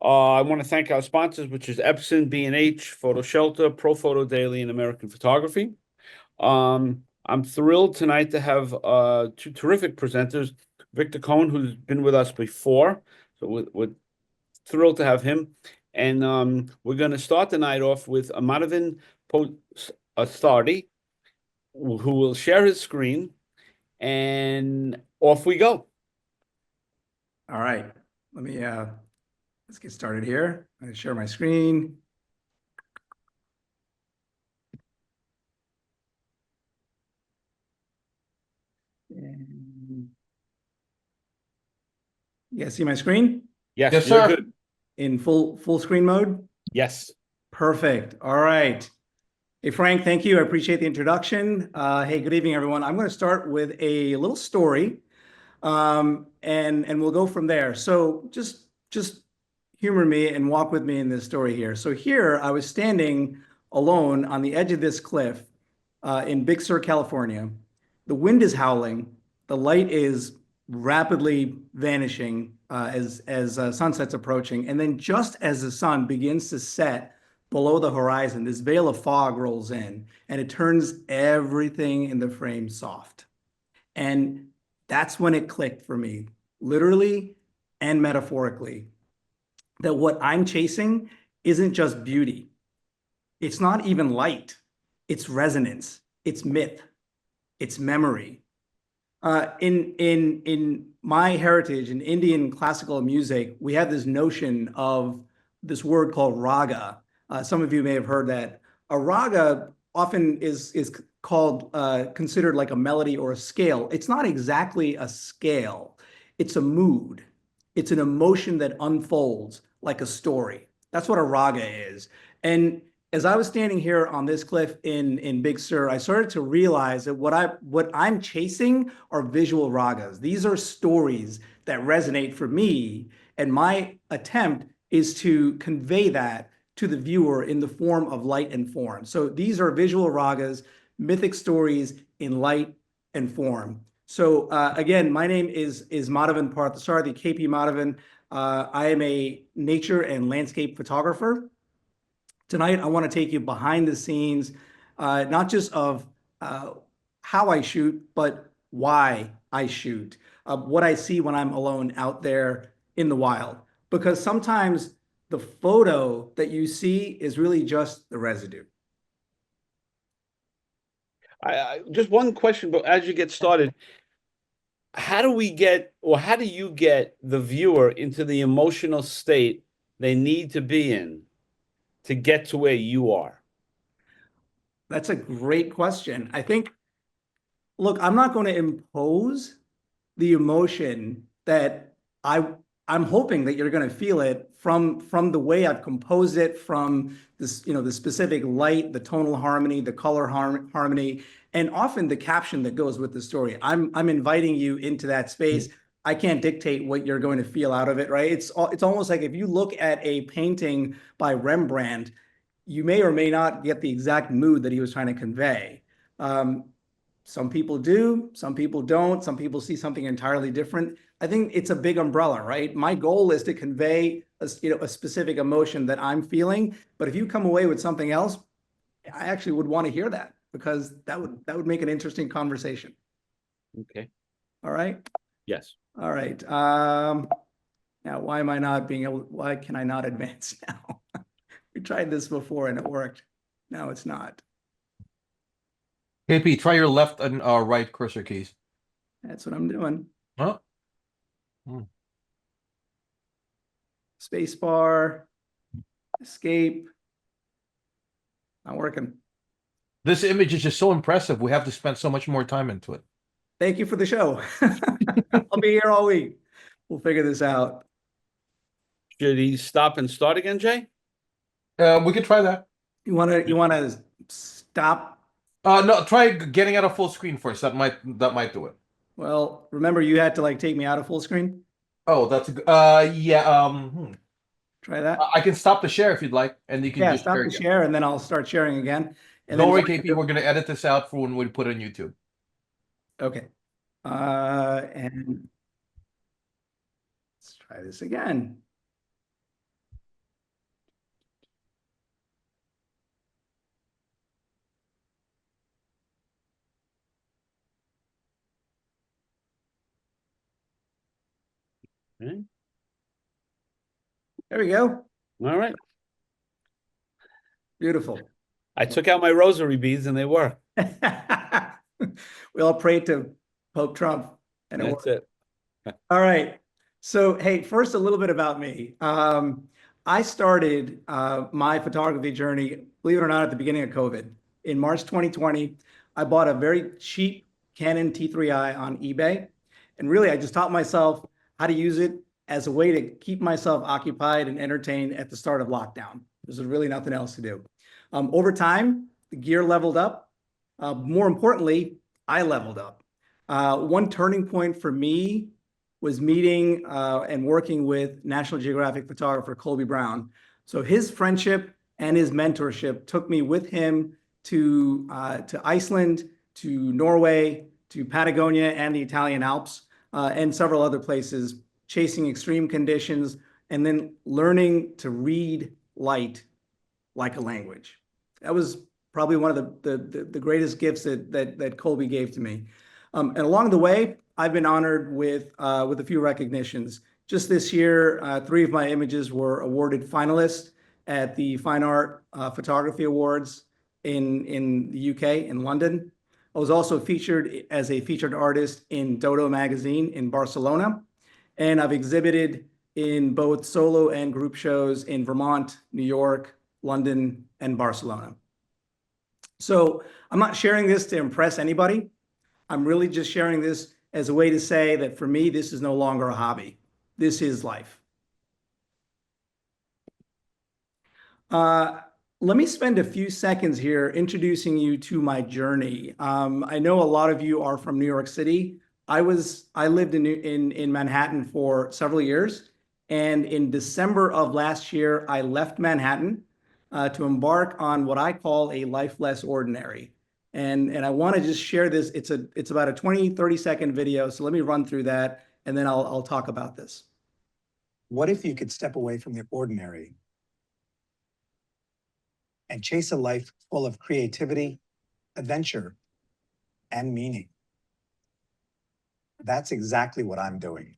I want to thank our sponsors, which is Epson, B&H, Photo Shelter, Pro Photo Daily, and American Photography. I'm thrilled tonight to have two terrific presenters, Viktor Koen, who's been with us before. So we're thrilled to have him. And we're going to start the night off with a Madhavan Authority, who will share his screen, and off we go. All right, let me let's get started here. I'm going to share my screen. And you guys see my screen? Yes, Yes, you're sir. good. In full screen mode? Yes. Perfect. All right. Hey, Frank, thank you. I appreciate the introduction. Hey, good evening, everyone. I'm going to start with a little story, and we'll go from there. So just humor me and walk with me in this story here. So here I was standing alone on the edge of this cliff in Big Sur, California. The wind is howling. The light is rapidly vanishing as sunset's approaching. And then just as the sun begins to set below the horizon, this veil of fog rolls in and it turns everything in the frame soft. And that's when it clicked for me, literally and metaphorically, that what I'm chasing isn't just beauty. It's not even light. It's resonance. It's myth. It's memory. In my heritage, in Indian classical music, we have this notion of this word called raga. Some of you may have heard that. A raga often is called considered like a melody or a scale. It's not exactly a scale. It's a mood. It's an emotion that unfolds like a story. That's what a raga is. And as I was standing here on this cliff in Big Sur, I started to realize that what I'm chasing are visual ragas. These are stories that resonate for me, and my attempt is to convey that to the viewer in the form of light and form. So these are visual ragas, mythic stories in light and form. So again, my name is Madhavan Parthasarathi, KP Madhavan. I am a nature and landscape photographer. Tonight, I want to take you behind the scenes, not just of how I shoot, but why I shoot, what I see when I'm alone out there in the wild. Because sometimes the photo that you see is really just the residue. Just one question, but as you get started, how do you get the viewer into the emotional state they need to be in to get to where you are? That's a great question. I think, look, I'm not going to impose the emotion that I'm hoping that you're going to feel it from the way I've composed it, from this, the specific light, the tonal harmony, the color harmony, and often the caption that goes with the story. I'm inviting you into that space. I can't dictate what you're going to feel out of it, right? It's almost like if you look at a painting by Rembrandt, you may or may not get the exact mood that he was trying to convey. Some people do, some people don't, some people see something entirely different. I think it's a big umbrella, right? My goal is to convey a specific emotion that I'm feeling, but if you come away with something else, I actually would want to hear that, because that would make an interesting conversation. Okay. All right. Yes. All right. Now, why can I not advance now? We tried this before and it worked. No, it's not. KP, try your left and right cursor keys. That's what I'm doing. Huh? Space bar, escape. Not working. This image is just so impressive. We have to spend so much more time into it. Thank you for the show. I'll be here all week. We'll figure this out. Should he stop and start again, Jay? We could try that. You wanna stop? No, try getting out of full screen first. That might do it. Well, remember you had to like take me out of full screen? Oh, that's a good. Yeah. Try that. I can stop the share if you'd like, and you can just stop share the again. share and then I'll start sharing again. And Don't then worry, KP. We're gonna edit this out for when we put it on YouTube. Okay. And let's try this again. Okay. There we go. All right. Beautiful. I took out my rosary beads and they work. We all prayed to Pope Trump, and it That's worked. it. All right. So, hey, first, a little bit about me. I started my photography journey, believe it or not, at the beginning of COVID. In March 2020, I bought a very cheap Canon T3i on eBay. And really, I just taught myself how to use it as a way to keep myself occupied and entertained at the start of lockdown. There's really nothing else to do. Over time, the gear leveled up. More importantly, I leveled up. One turning point for me was meeting and working with National Geographic photographer Colby Brown. So his friendship and his mentorship took me with him to Iceland, to Norway, to Patagonia and the Italian Alps, and several other places, chasing extreme conditions, and then learning to read light like a language. That was probably one of the greatest gifts that Colby gave to me. And along the way, I've been honored with a few recognitions. Just this year, 3 of my images were awarded finalists at the Fine Art Photography Awards in the UK, in London. I was also featured as a featured artist in Dodo magazine in Barcelona. And I've exhibited in both solo and group shows in Vermont, New York, London, and Barcelona. So I'm not sharing this to impress anybody. I'm really just sharing this as a way to say that for me, this is no longer a hobby. This is life. Let me spend a few seconds here introducing you to my journey. I know a lot of you are from New York City. I lived in Manhattan for several years, and in December of last year, I left Manhattan to embark on what I call a life less ordinary. And I want to just share this. It's about a 30-second video. So let me run through that, and then I'll talk about this. What if you could step away from the ordinary and chase a life full of creativity, adventure, and meaning? That's exactly what I'm doing.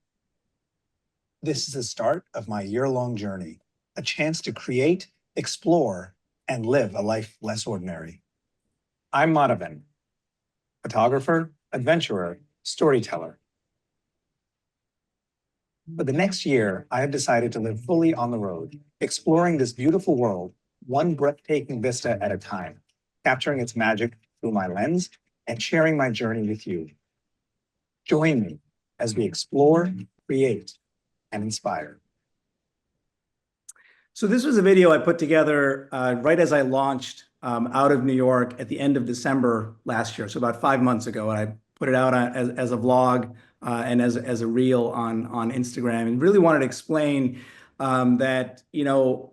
This is the start of my year-long journey, a chance to create, explore, and live a life less ordinary. I'm Madhavan, photographer, adventurer, storyteller. For the next year, I have decided to live fully on the road, exploring this beautiful world, one breathtaking vista at a time, capturing its magic through my lens and sharing my journey with you. Join me as we explore, create, and inspire. So this was a video I put together right as I launched out of New York at the end of December last year, so about 5 months ago. And I put it out as a vlog and as a reel on Instagram, and really wanted to explain that, you know,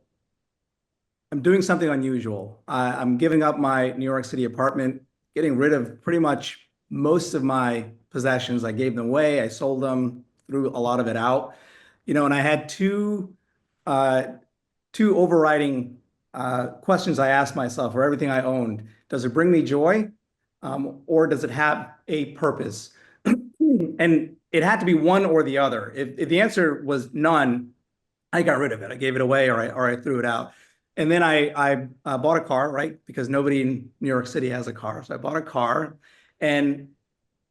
I'm doing something unusual. I'm giving up my New York City apartment, getting rid of pretty much most of my possessions. I gave them away. I sold them, threw a lot of it out. You know, and I had two overriding questions I asked myself for everything I owned. Does it bring me joy, or does it have a purpose? And it had to be one or the other. If the answer was none, I got rid of it. I gave it away, or I threw it out. And then I bought a car, right? Because nobody in New York City has a car. So I bought a car, and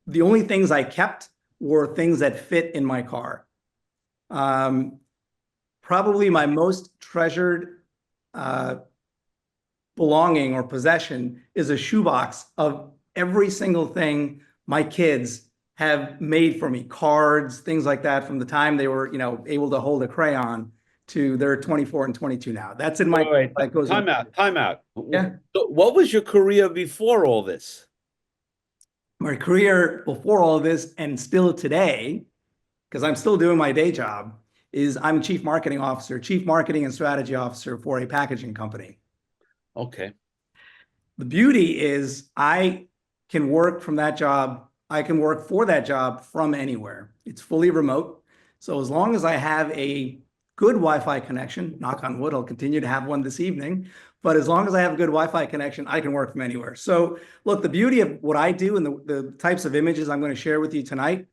the only things I kept were things that fit in my car. Probably my most treasured belonging or possession is a shoebox of every single thing my kids have made for me, cards, things like that, from the time they were, you know, able to hold a crayon to they're 24 and 22 now. That's in my Wait, that goes time out, time out. Yeah. So what was your career before all this? My career before all of this, and still today, because I'm still doing my day job, is I'm a chief marketing officer, chief marketing and strategy officer for a packaging company. Okay. The beauty is I can work from that job. I can work for that job from anywhere. It's fully remote. So as long as I have a good Wi-Fi connection, knock on wood, I'll continue to have one this evening. But as long as I have a good Wi-Fi connection, I can work from anywhere. So look, the beauty of what I do and the types of images I'm going to share with you tonight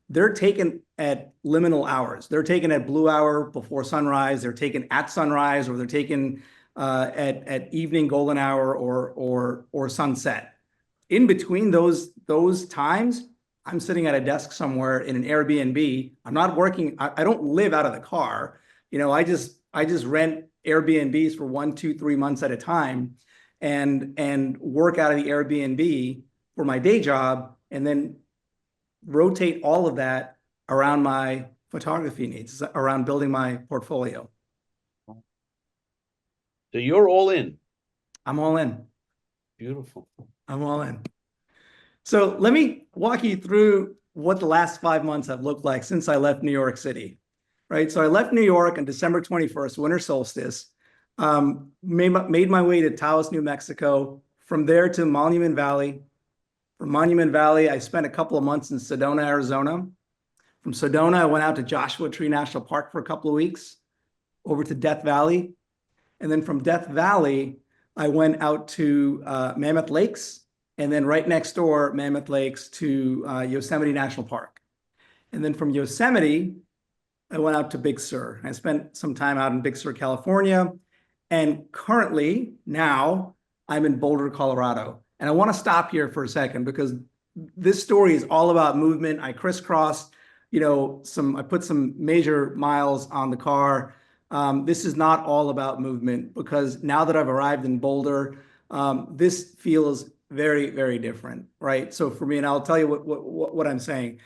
they're taken at liminal hours. They're taken at blue hour before sunrise. They're taken at sunrise, or they're taken at evening golden hour or sunset. In between those times, I'm sitting at a desk somewhere in an Airbnb. I'm not working. I don't live out of the car. I just rent Airbnbs for 1, 2, 3 months at a time, and work out of the Airbnb for my day job, and then rotate all of that around my photography needs, around building my portfolio. So you're all in. I'm all in. Beautiful. I'm all in. So let me walk you through what the last 5 months have looked like since I left New York City, right? So I left New York on December 21st, winter solstice, made my way to Taos, New Mexico, from there to Monument Valley. From Monument Valley, I spent a couple of months in Sedona, Arizona. From Sedona, I went out to Joshua Tree National Park for a couple of weeks, over to Death Valley. And then from Death Valley, I went out to Mammoth Lakes, and then right next door, Mammoth Lakes, to Yosemite National Park. And then from Yosemite, I went out to Big Sur. I spent some time out in Big Sur, California. And currently, now, I'm in Boulder, Colorado. And I want to stop here for a second, because this story is all about movement. I crisscrossed, I put some major miles on the car. This is not all about movement, because now that I've arrived in Boulder, this feels very, very different, right? So for me, and I'll tell you what I'm saying.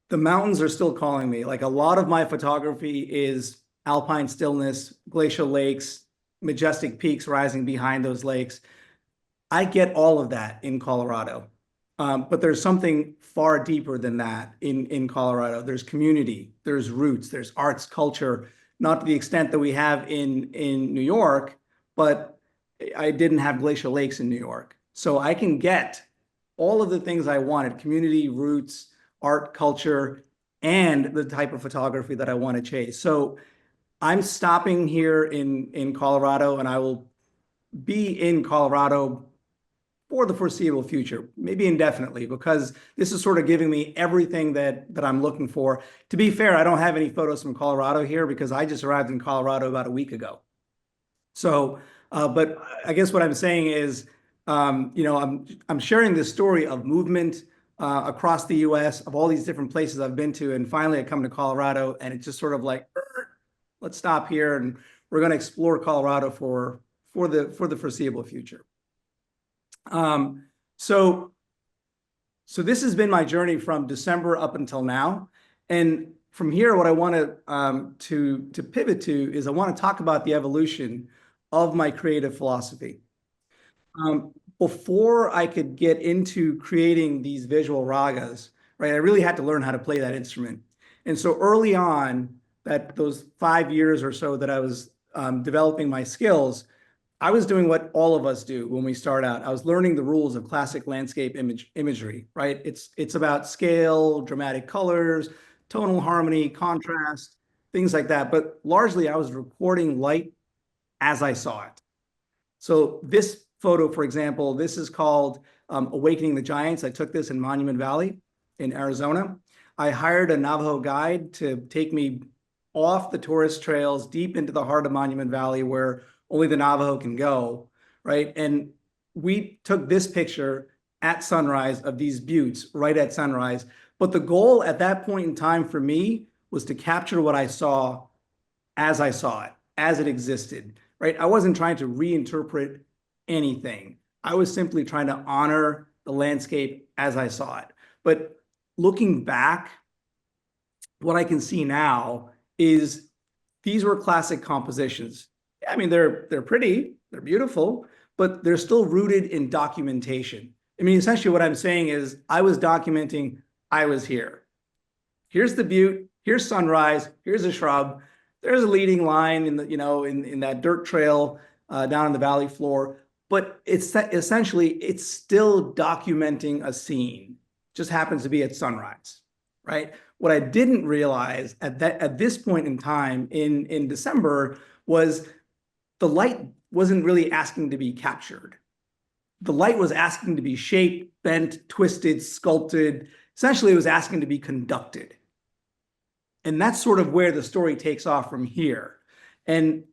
The mountains are still calling me. Like, a lot of my photography is alpine stillness, glacial lakes, majestic peaks rising behind those lakes. I get all of that in Colorado. But there's something far deeper than that in Colorado. There's community, there's roots, there's arts, culture, not to the extent that we have in New York, but I didn't have glacial lakes in New York. So I can get all of the things I wanted: community, roots, art, culture, and the type of photography that I want to chase. So I'm stopping here in Colorado, and I will be in Colorado for the foreseeable future, maybe indefinitely, because this is sort of giving me everything that I'm looking for. To be fair, I don't have any photos from Colorado here, because I just arrived in Colorado about a week ago. So, but I guess what I'm saying is, I'm sharing this story of movement across the U.S., of all these different places I've been to, and finally I come to Colorado, and it's just sort of like, let's stop here, and we're going to explore Colorado for the foreseeable future. So this has been my journey from December up until now. And from here, what I want to pivot to is I want to talk about the evolution of my creative philosophy. Before I could get into creating these visual ragas, right, I really had to learn how to play that instrument. And so early on, those 5 years or so that I was developing my skills, I was doing what all of us do when we start out. I was learning the rules of classic landscape imagery, right? It's about scale, dramatic colors, tonal harmony, contrast, things like that. But largely, I was recording light as I saw it. So this photo, for example, this is called Awakening the Giants. I took this in Monument Valley in Arizona. I hired a Navajo guide to take me off the tourist trails deep into the heart of Monument Valley, where only the Navajo can go, right? And we took this picture at sunrise of these buttes right at sunrise. But the goal at that point in time for me was to capture what I saw, as it existed, right? I wasn't trying to reinterpret anything. I was simply trying to honor the landscape as I saw it. But looking back, what I can see now is these were classic compositions. I mean, they're pretty, they're beautiful, but they're still rooted in documentation. I mean, essentially what I'm saying is I was documenting I was here. Here's the butte, here's sunrise, here's a shrub, there's a leading line in the, in that dirt trail down on the valley floor. But it's essentially, it's still documenting a scene, just happens to be at sunrise, right? What I didn't realize at this point in time in December was the light wasn't really asking to be captured. The light was asking to be shaped, bent, twisted, sculpted, Essentially, it was asking to be conducted. And that's sort of where the story takes off from here. And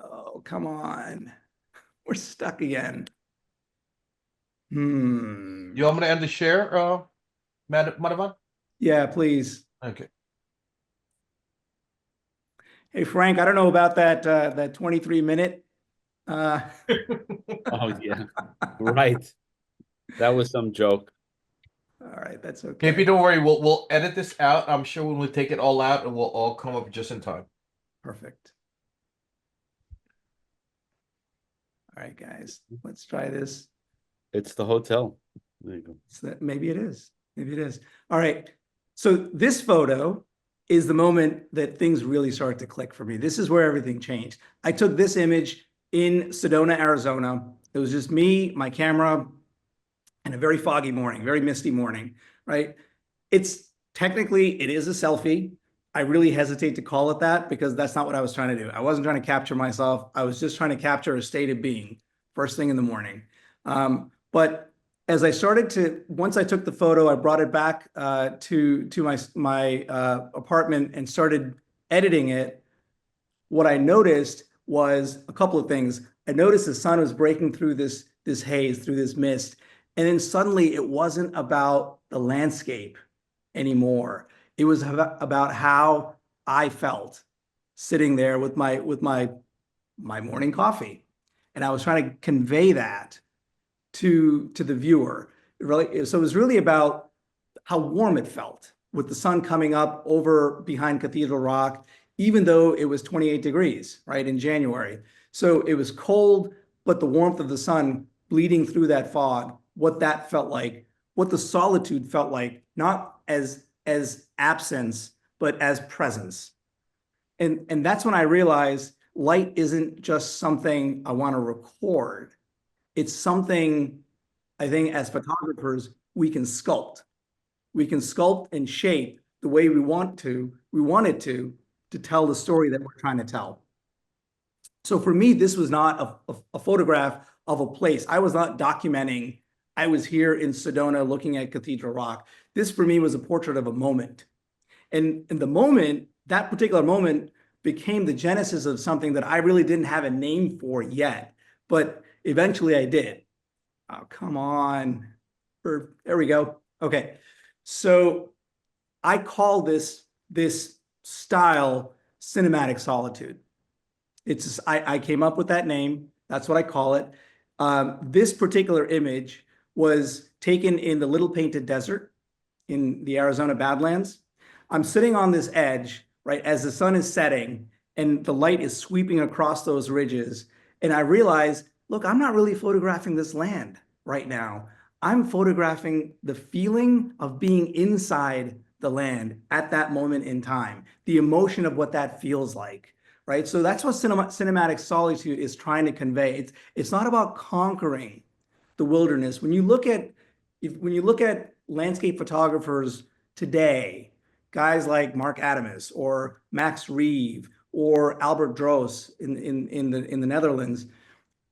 oh, come on. We're stuck again. You want me to end the share, Madhavan? Yeah, please. Okay. Hey, Frank, I don't know about that 23-minute. Oh, yeah. Right. That was some joke. All right, that's okay. KP, don't worry. We'll edit this out. I'm sure when we take it all out, it will all come up just in time. Perfect. All right, guys, let's try this. It's the hotel. There you go. So maybe it is. Maybe it is. All right. So this photo is the moment that things really start to click for me. This is where everything changed. I took this image in Sedona, Arizona. It was just me, my camera, and a very foggy morning, very misty morning, right? It's technically, it is a selfie. I really hesitate to call it that because that's not what I was trying to do. I wasn't trying to capture myself. I was just trying to capture a state of being first thing in the morning. But as I started to, once I took the photo, I brought it back to my apartment and started editing it. What I noticed was a couple of things. I noticed the sun was breaking through this haze, through this mist, and then suddenly it wasn't about the landscape anymore. It was about how I felt sitting there with my morning coffee, and I was trying to convey that to the viewer. So it was really about how warm it felt with the sun coming up over behind Cathedral Rock, even though it was 28 degrees, right, in January. So it was cold, but the warmth of the sun bleeding through that fog, what that felt like, what the solitude felt like, not as absence, but as presence. And that's when I realized light isn't just something I want to record. It's something I think as photographers, we can sculpt. We can sculpt and shape the way we want it to tell the story that we're trying to tell. So for me, this was not a photograph of a place. I was not documenting, I was here in Sedona looking at Cathedral Rock. This for me was a portrait of a moment. And the moment, that particular moment became the genesis of something that I really didn't have a name for yet, but eventually I did. Oh, come on. There we go. Okay. So I call this style cinematic solitude. It's I came up with that name. That's what I call it. This particular image was taken in the Little Painted Desert in the Arizona Badlands. I'm sitting on this edge, right, as the sun is setting and the light is sweeping across those ridges. And I realize, look, I'm not really photographing this land right now. I'm photographing the feeling of being inside the land at that moment in time, the emotion of what that feels like, right? So that's what cinematic solitude is trying to convey. It's not about conquering the wilderness. When you look at landscape photographers today, guys like Mark Adamus or Max Reeve or Albert Droos in the Netherlands,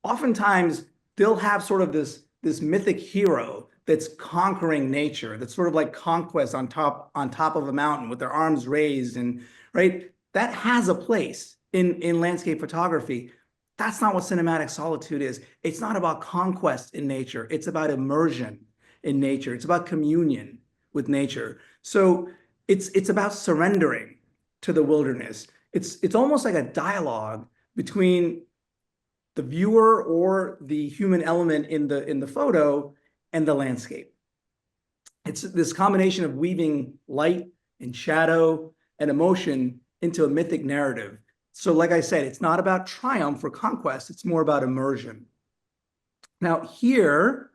oftentimes they'll have sort of this mythic hero that's conquering nature, that's sort of like conquest on top of a mountain with their arms raised, and right, that has a place in landscape photography. That's not what cinematic solitude is. It's not about conquest in nature. It's about immersion in nature. It's about communion with nature. So it's about surrendering to the wilderness. It's almost like a dialogue between the viewer or the human element in the photo and the landscape. It's this combination of weaving light and shadow and emotion into a mythic narrative. So like I said, it's not about triumph or conquest. It's more about immersion. Now here,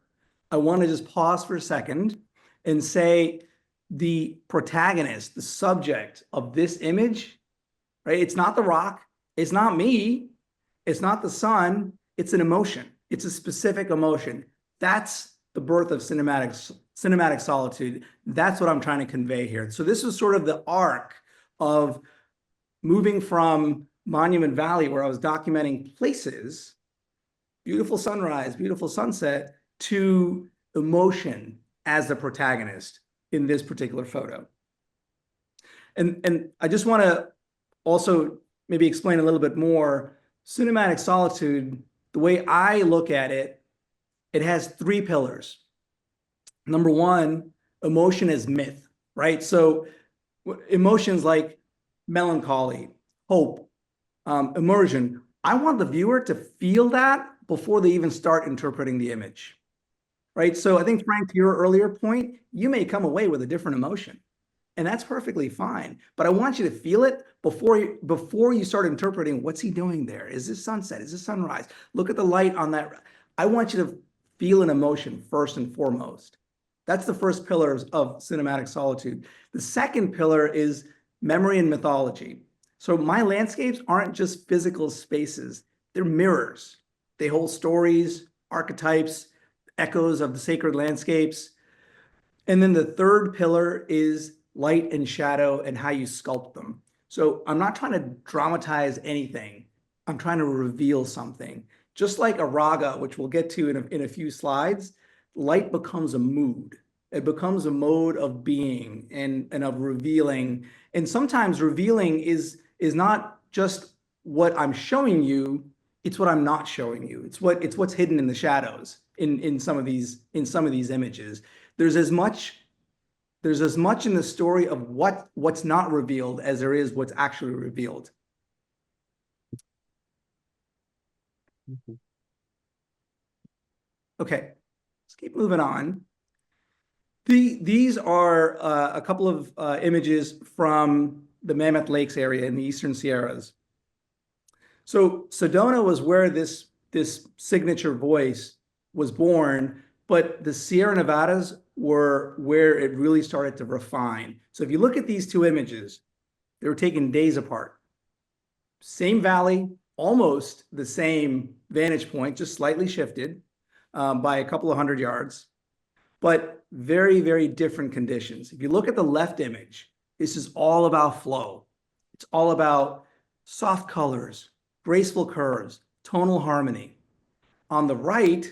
I want to just pause for a second and say the protagonist, the subject of this image, right? It's not the rock. It's not me. It's not the sun. It's an emotion. It's a specific emotion. That's the birth of cinematic solitude. That's what I'm trying to convey here. So this is sort of the arc of moving from Monument Valley, where I was documenting places, beautiful sunrise, beautiful sunset, to emotion, as the protagonist in this particular photo. And I just want to also maybe explain a little bit more. Cinematic solitude, the way I look at it, it has three pillars. Number one, emotion is myth, right? So emotions like melancholy, hope, immersion. I want the viewer to feel that before they even start interpreting the image, right? So I think, Frank, to your earlier point, you may come away with a different emotion, and that's perfectly fine. But I want you to feel it before you start interpreting, what's he doing there? Is this sunset? Is this sunrise? Look at the light on that. I want you to feel an emotion first and foremost. That's the first pillar of cinematic solitude. The second pillar is memory and mythology. So my landscapes aren't just physical spaces, they're mirrors. They hold stories, archetypes, echoes of the sacred landscapes. And then the third pillar is light and shadow and how you sculpt them. So I'm not trying to dramatize anything. I'm trying to reveal something. Just like a raga, which we'll get to in a few slides, light becomes a mood. It becomes a mode of being and of revealing. And sometimes revealing is not just what I'm showing you, it's what I'm not showing you. It's what's hidden in the shadows in some of these images. There's as much in the story of what's not revealed as there is what's actually revealed. Okay, let's keep moving on. These are a couple of images from the Mammoth Lakes area in the Eastern Sierras. So Sedona was where this signature voice was born, but the Sierra Nevadas were where it really started to refine. So if you look at these two images, they were taken days apart. Same valley, almost the same vantage point, just slightly shifted by a couple of 100 yards, but very, very different conditions. If you look at the left image, this is all about flow. It's all about soft colors, graceful curves, tonal harmony. On the right,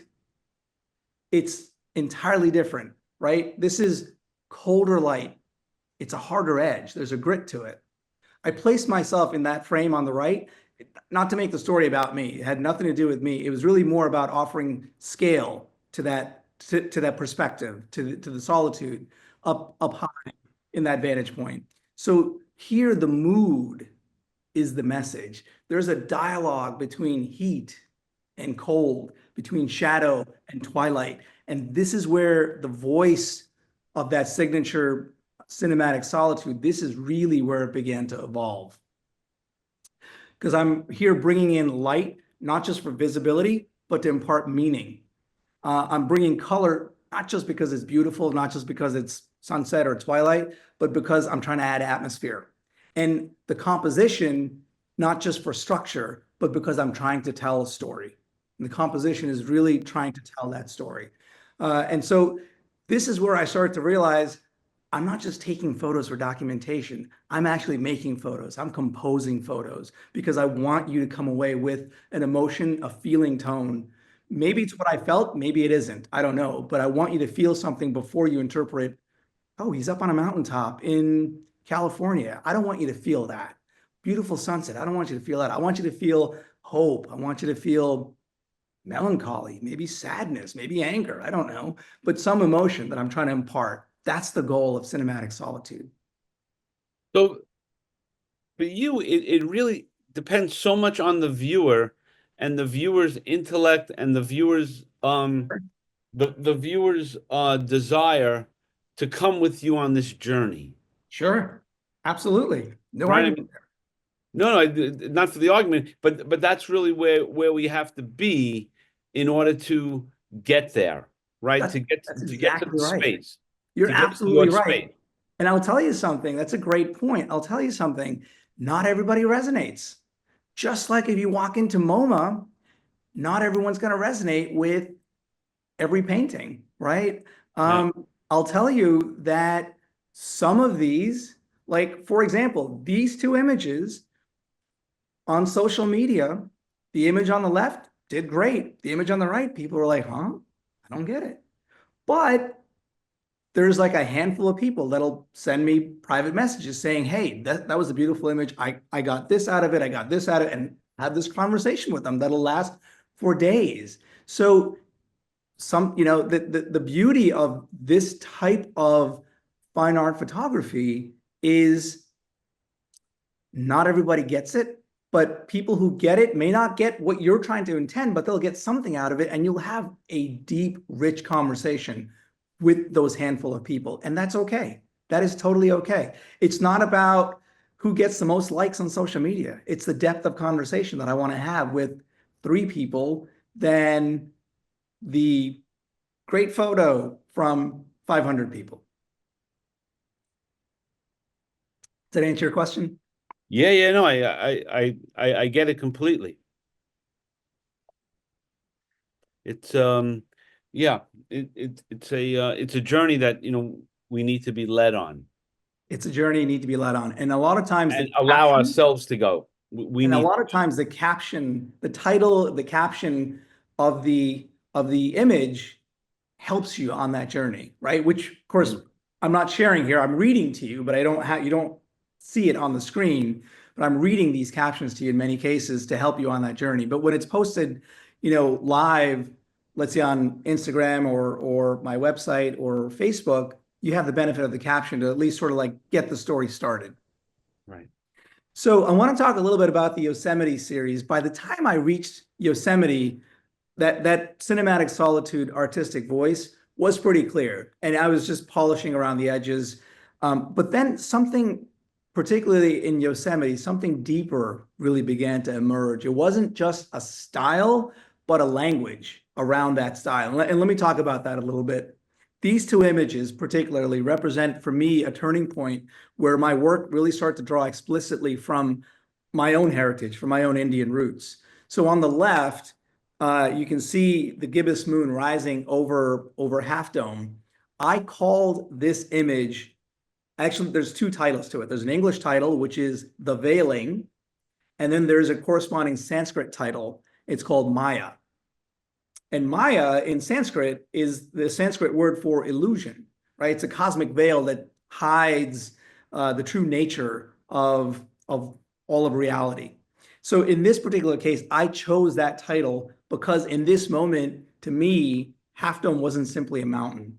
it's entirely different, right? This is colder light. It's a harder edge. There's a grit to it. I placed myself in that frame on the right, not to make the story about me. It had nothing to do with me. It was really more about offering scale to that perspective, to the solitude up high in that vantage point. So here the mood is the message. There's a dialogue between heat and cold, between shadow and twilight. And this is where the voice of that signature cinematic solitude, this is really where it began to evolve. Because I'm here bringing in light, not just for visibility, but to impart meaning. I'm bringing color, not just because it's beautiful, not just because it's sunset or twilight, but because I'm trying to add atmosphere. And the composition, not just for structure, but because I'm trying to tell a story. And the composition is really trying to tell that story. And so this is where I started to realize I'm not just taking photos for documentation. I'm actually making photos. I'm composing photos because I want you to come away with an emotion, a feeling tone. Maybe it's what I felt, maybe it isn't. I don't know. But I want you to feel something before you interpret, oh, he's up on a mountaintop in California. I don't want you to feel that. Beautiful sunset. I don't want you to feel that. I want you to feel hope. I want you to feel melancholy, maybe sadness, maybe anger. I don't know. But some emotion that I'm trying to impart. That's the goal of cinematic solitude. So for you, it really depends so much on the viewer and the viewer's intellect and the viewer's the viewer's desire to come with you on this journey. Sure. Absolutely. No Right? I argument mean, there. no, not for the argument, but that's really where we have to be in order to get there, right? That's To get to exactly the right. space, You're to get to absolutely your right. space. And I'll tell you something. That's a great point. I'll tell you something. Not everybody resonates. Just like if you walk into MoMA, not everyone's going to resonate with every painting, right? Yeah. I'll tell you that some of these, like for example, these two images on social media, the image on the left did great. The image on the right, people were like, huh? I don't get it. But there's like a handful of people that'll send me private messages saying, hey, that was a beautiful image. I got this out of it. I got this out of it, and have this conversation with them that'll last for days. So the beauty of this type of fine art photography is not everybody gets it, but people who get it may not get what you're trying to intend, but they'll get something out of it, and you'll have a deep, rich conversation with those handful of people. And that's okay. That is totally okay. It's not about who gets the most likes on social media. It's the depth of conversation that I want to have with 3 people than the great photo from 500 people. Does that answer your question? Yeah, no, I get it completely. It's yeah, it's a journey that, we need to be led on It's a journey you need to be led on. And a lot of times and allow ourselves to go. We and a need lot of times the caption, the title, the caption of the image helps you on that journey, right? Which of course I'm not sharing here. I'm reading to you, but you don't see it on the screen, but I'm reading these captions to you in many cases to help you on that journey. But when it's posted, live, let's say on Instagram or my website or Facebook, you have the benefit of the caption to at least sort of like get the story started. right. So I want to talk a little bit about the Yosemite series. By the time I reached Yosemite, that cinematic solitude artistic voice was pretty clear, and I was just polishing around the edges. But then something, particularly in Yosemite, something deeper really began to emerge. It wasn't just a style, but a language around that style. And let me talk about that a little bit. These 2 images particularly represent for me a turning point where my work really started to draw explicitly from my own heritage, from my own Indian roots. So on the left, you can see the gibbous moon rising over Half Dome. I called this image, actually, there's 2 titles to it. There's an English title, which is The Veiling, and then there's a corresponding Sanskrit title. It's called Maya. And Maya in Sanskrit is the Sanskrit word for illusion, right? It's a cosmic veil that hides the true nature of all of reality. So in this particular case, I chose that title because in this moment, to me, Half Dome wasn't simply a mountain.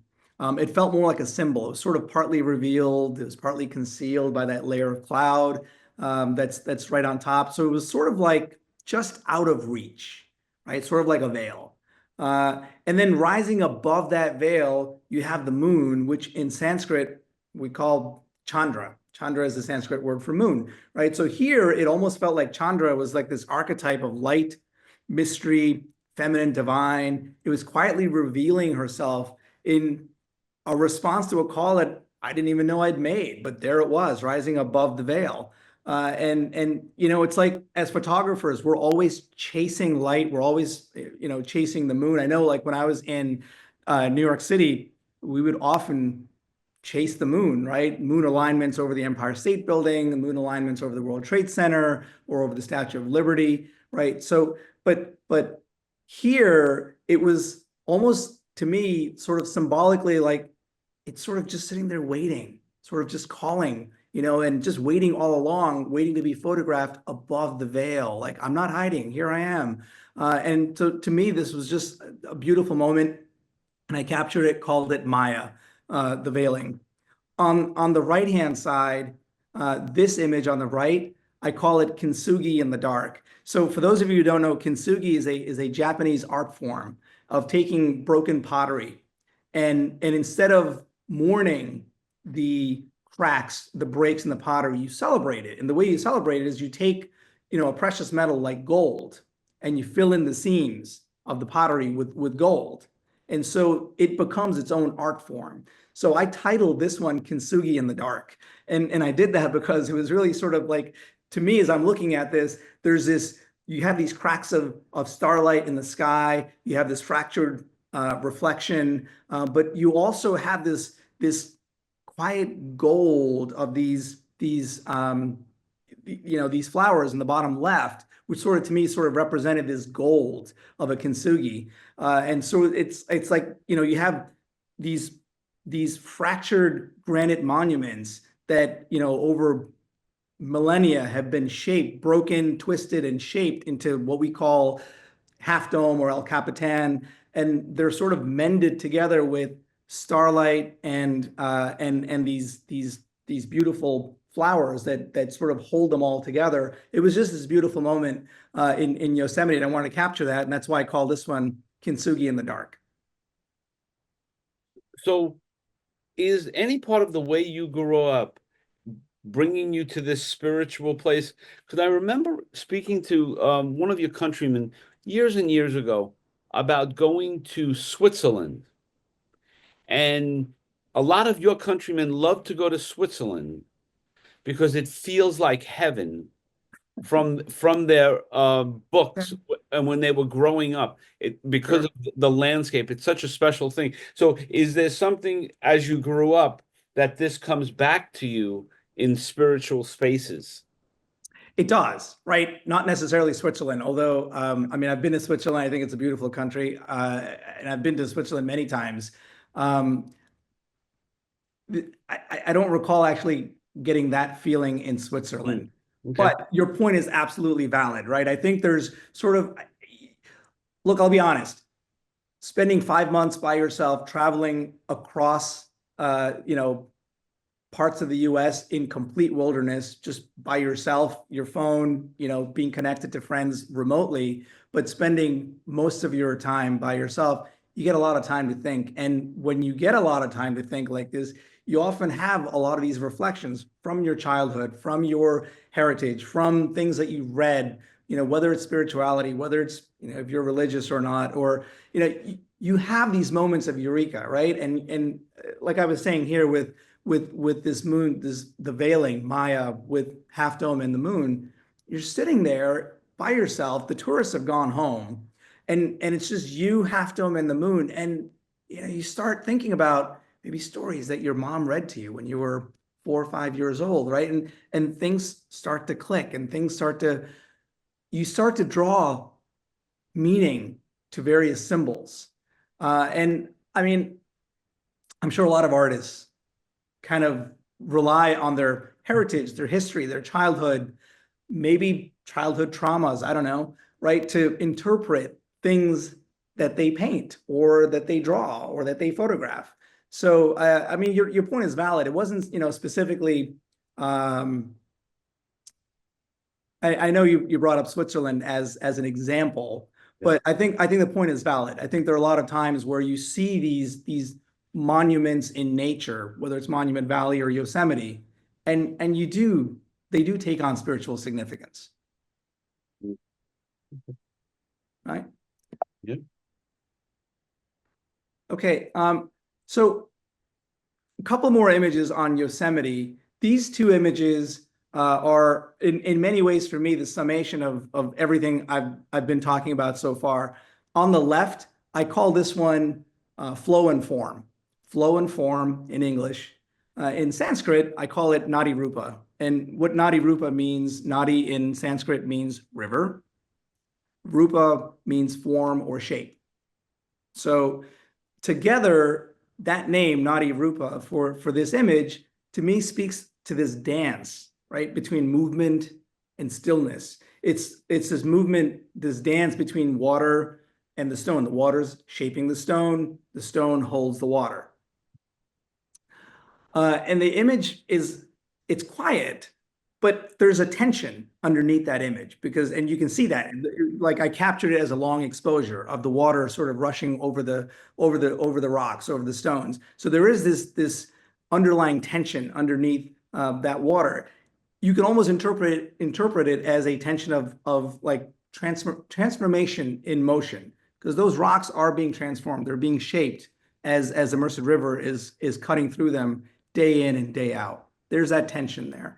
It felt more like a symbol. It was sort of partly revealed. It was partly concealed by that layer of cloud that's right on top. So it was sort of like just out of reach, right? Sort of like a veil. And then rising above that veil, you have the moon, which in Sanskrit we call Chandra. Chandra is the Sanskrit word for moon, right? So here it almost felt like Chandra was like this archetype of light, mystery, feminine, divine. It was quietly revealing herself in a response to a call that I didn't even know I'd made, but there it was, rising above the veil. And it's like as photographers, we're always chasing light. We're always, chasing the moon. I know, like when I was in New York City, we would often chase the moon, right? Moon alignments over the Empire State Building, the moon alignments over the World Trade Center or over the Statue of Liberty, right? So, but here it was almost to me sort of symbolically like it's sort of just sitting there waiting, sort of just calling, and just waiting all along, waiting to be photographed above the veil. Like, I'm not hiding, here I am. And so to me, this was just a beautiful moment. And I captured it, called it Maya, the veiling. On the right-hand side, this image on the right, I call it kintsugi in the dark. So for those of you who don't know, kintsugi is a Japanese art form of taking broken pottery. And instead of mourning the cracks, the breaks in the pottery, you celebrate it. And the way you celebrate it is you take, a precious metal like gold and you fill in the seams of the pottery with gold. And so it becomes its own art form. So I titled this one Kintsugi in the Dark. And I did that because it was really sort of like, to me, as I'm looking at this, you have these cracks of starlight in the sky, you have this fractured reflection, but you also have this quiet gold of these flowers in the bottom left, which sort of to me sort of represented this gold of a kintsugi. And so it's like, you have these these fractured granite monuments that, over millennia have been shaped, broken, twisted, and shaped into what we call Half Dome or El Capitan, and they're sort of mended together with starlight and these beautiful flowers that sort of hold them all together. It was just this beautiful moment in Yosemite, and I wanted to capture that, and that's why I call this one Kintsugi in the Dark. So, is any part of the way you grew up bringing you to this spiritual place? Because I remember speaking to one of your countrymen years and years ago about going to Switzerland, and a lot of your countrymen love to go to Switzerland because it feels like heaven from their books and when they were growing up, because Sure. of the landscape. It's such a special thing. So is there something as you grew up that this comes back to you in spiritual spaces? It does, right? Not necessarily Switzerland, although I mean, I've been to Switzerland. I think it's a beautiful country, and I've been to Switzerland many times. Um, I don't recall actually getting that feeling in Switzerland. Okay. But your point is absolutely valid, right? I think there's sort of, look, I'll be honest, spending 5 months by yourself, traveling across, parts of the US in complete wilderness, just by yourself, your phone, being connected to friends remotely, but spending most of your time by yourself, you get a lot of time to think. And when you get a lot of time to think like this, you often have a lot of these reflections from your childhood, from your heritage, from things that you read, whether it's spirituality, whether it's, if you're religious or not, or, you have these moments of eureka, right? And like I was saying here with this moon, the veiling, Maya with Half Dome and the moon, you're sitting there by yourself. The tourists have gone home, and it's just you, Half Dome, and the moon. And you start thinking about maybe stories that your mom read to you when you were 4 or 5 years old, right? And things start to click, and you start to draw meaning to various symbols. And I mean, I'm sure a lot of artists kind of rely on their heritage, their history, their childhood, maybe childhood traumas, I don't know, right, to interpret things that they paint or that they draw or that they photograph. So, I mean, your point is valid. It wasn't, specifically, I know you brought up Switzerland as an example, but I think the point is valid. I think there are a lot of times where you see these monuments in nature, whether it's Monument Valley or Yosemite, and they do take on spiritual significance, right? Yeah. Okay, so a couple more images on Yosemite. These two images are in many ways for me the summation of everything I've been talking about so far. On the left, I call this one flow and form. Flow and form in English. In Sanskrit, I call it Nadi Rupa. And what Nadi Rupa means, Nadi in Sanskrit means river. Rupa means form or shape. So together, that name, Nadi Rupa, for this image, to me speaks to this dance, right, between movement and stillness. It's this movement, this dance between water and the stone. The water's shaping the stone holds the water. And the image it's quiet, but there's a tension underneath that image and you can see that, like I captured it as a long exposure of the water sort of rushing over the rocks, over the stones. So there is this underlying tension underneath that water. You can almost interpret it as a tension of like transformation in motion, because those rocks are being transformed. They're being shaped as the Merced River is cutting through them day in and day out. There's that tension there.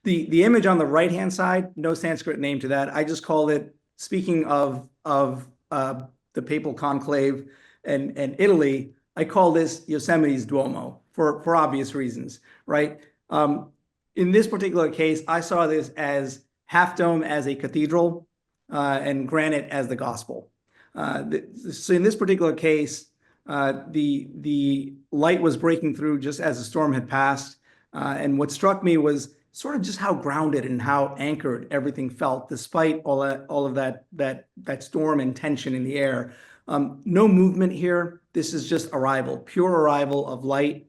The image on the right-hand side, no Sanskrit name to that. I just call it, speaking of the papal conclave and Italy, I call this Yosemite's Duomo for obvious reasons, right? In this particular case, I saw this as Half Dome as a cathedral, and granite as the gospel. So in this particular case, The light was breaking through just as the storm had passed. And what struck me was sort of just how grounded and how anchored everything felt, despite all of that storm and tension in the air. No movement here. This is just arrival, pure arrival of light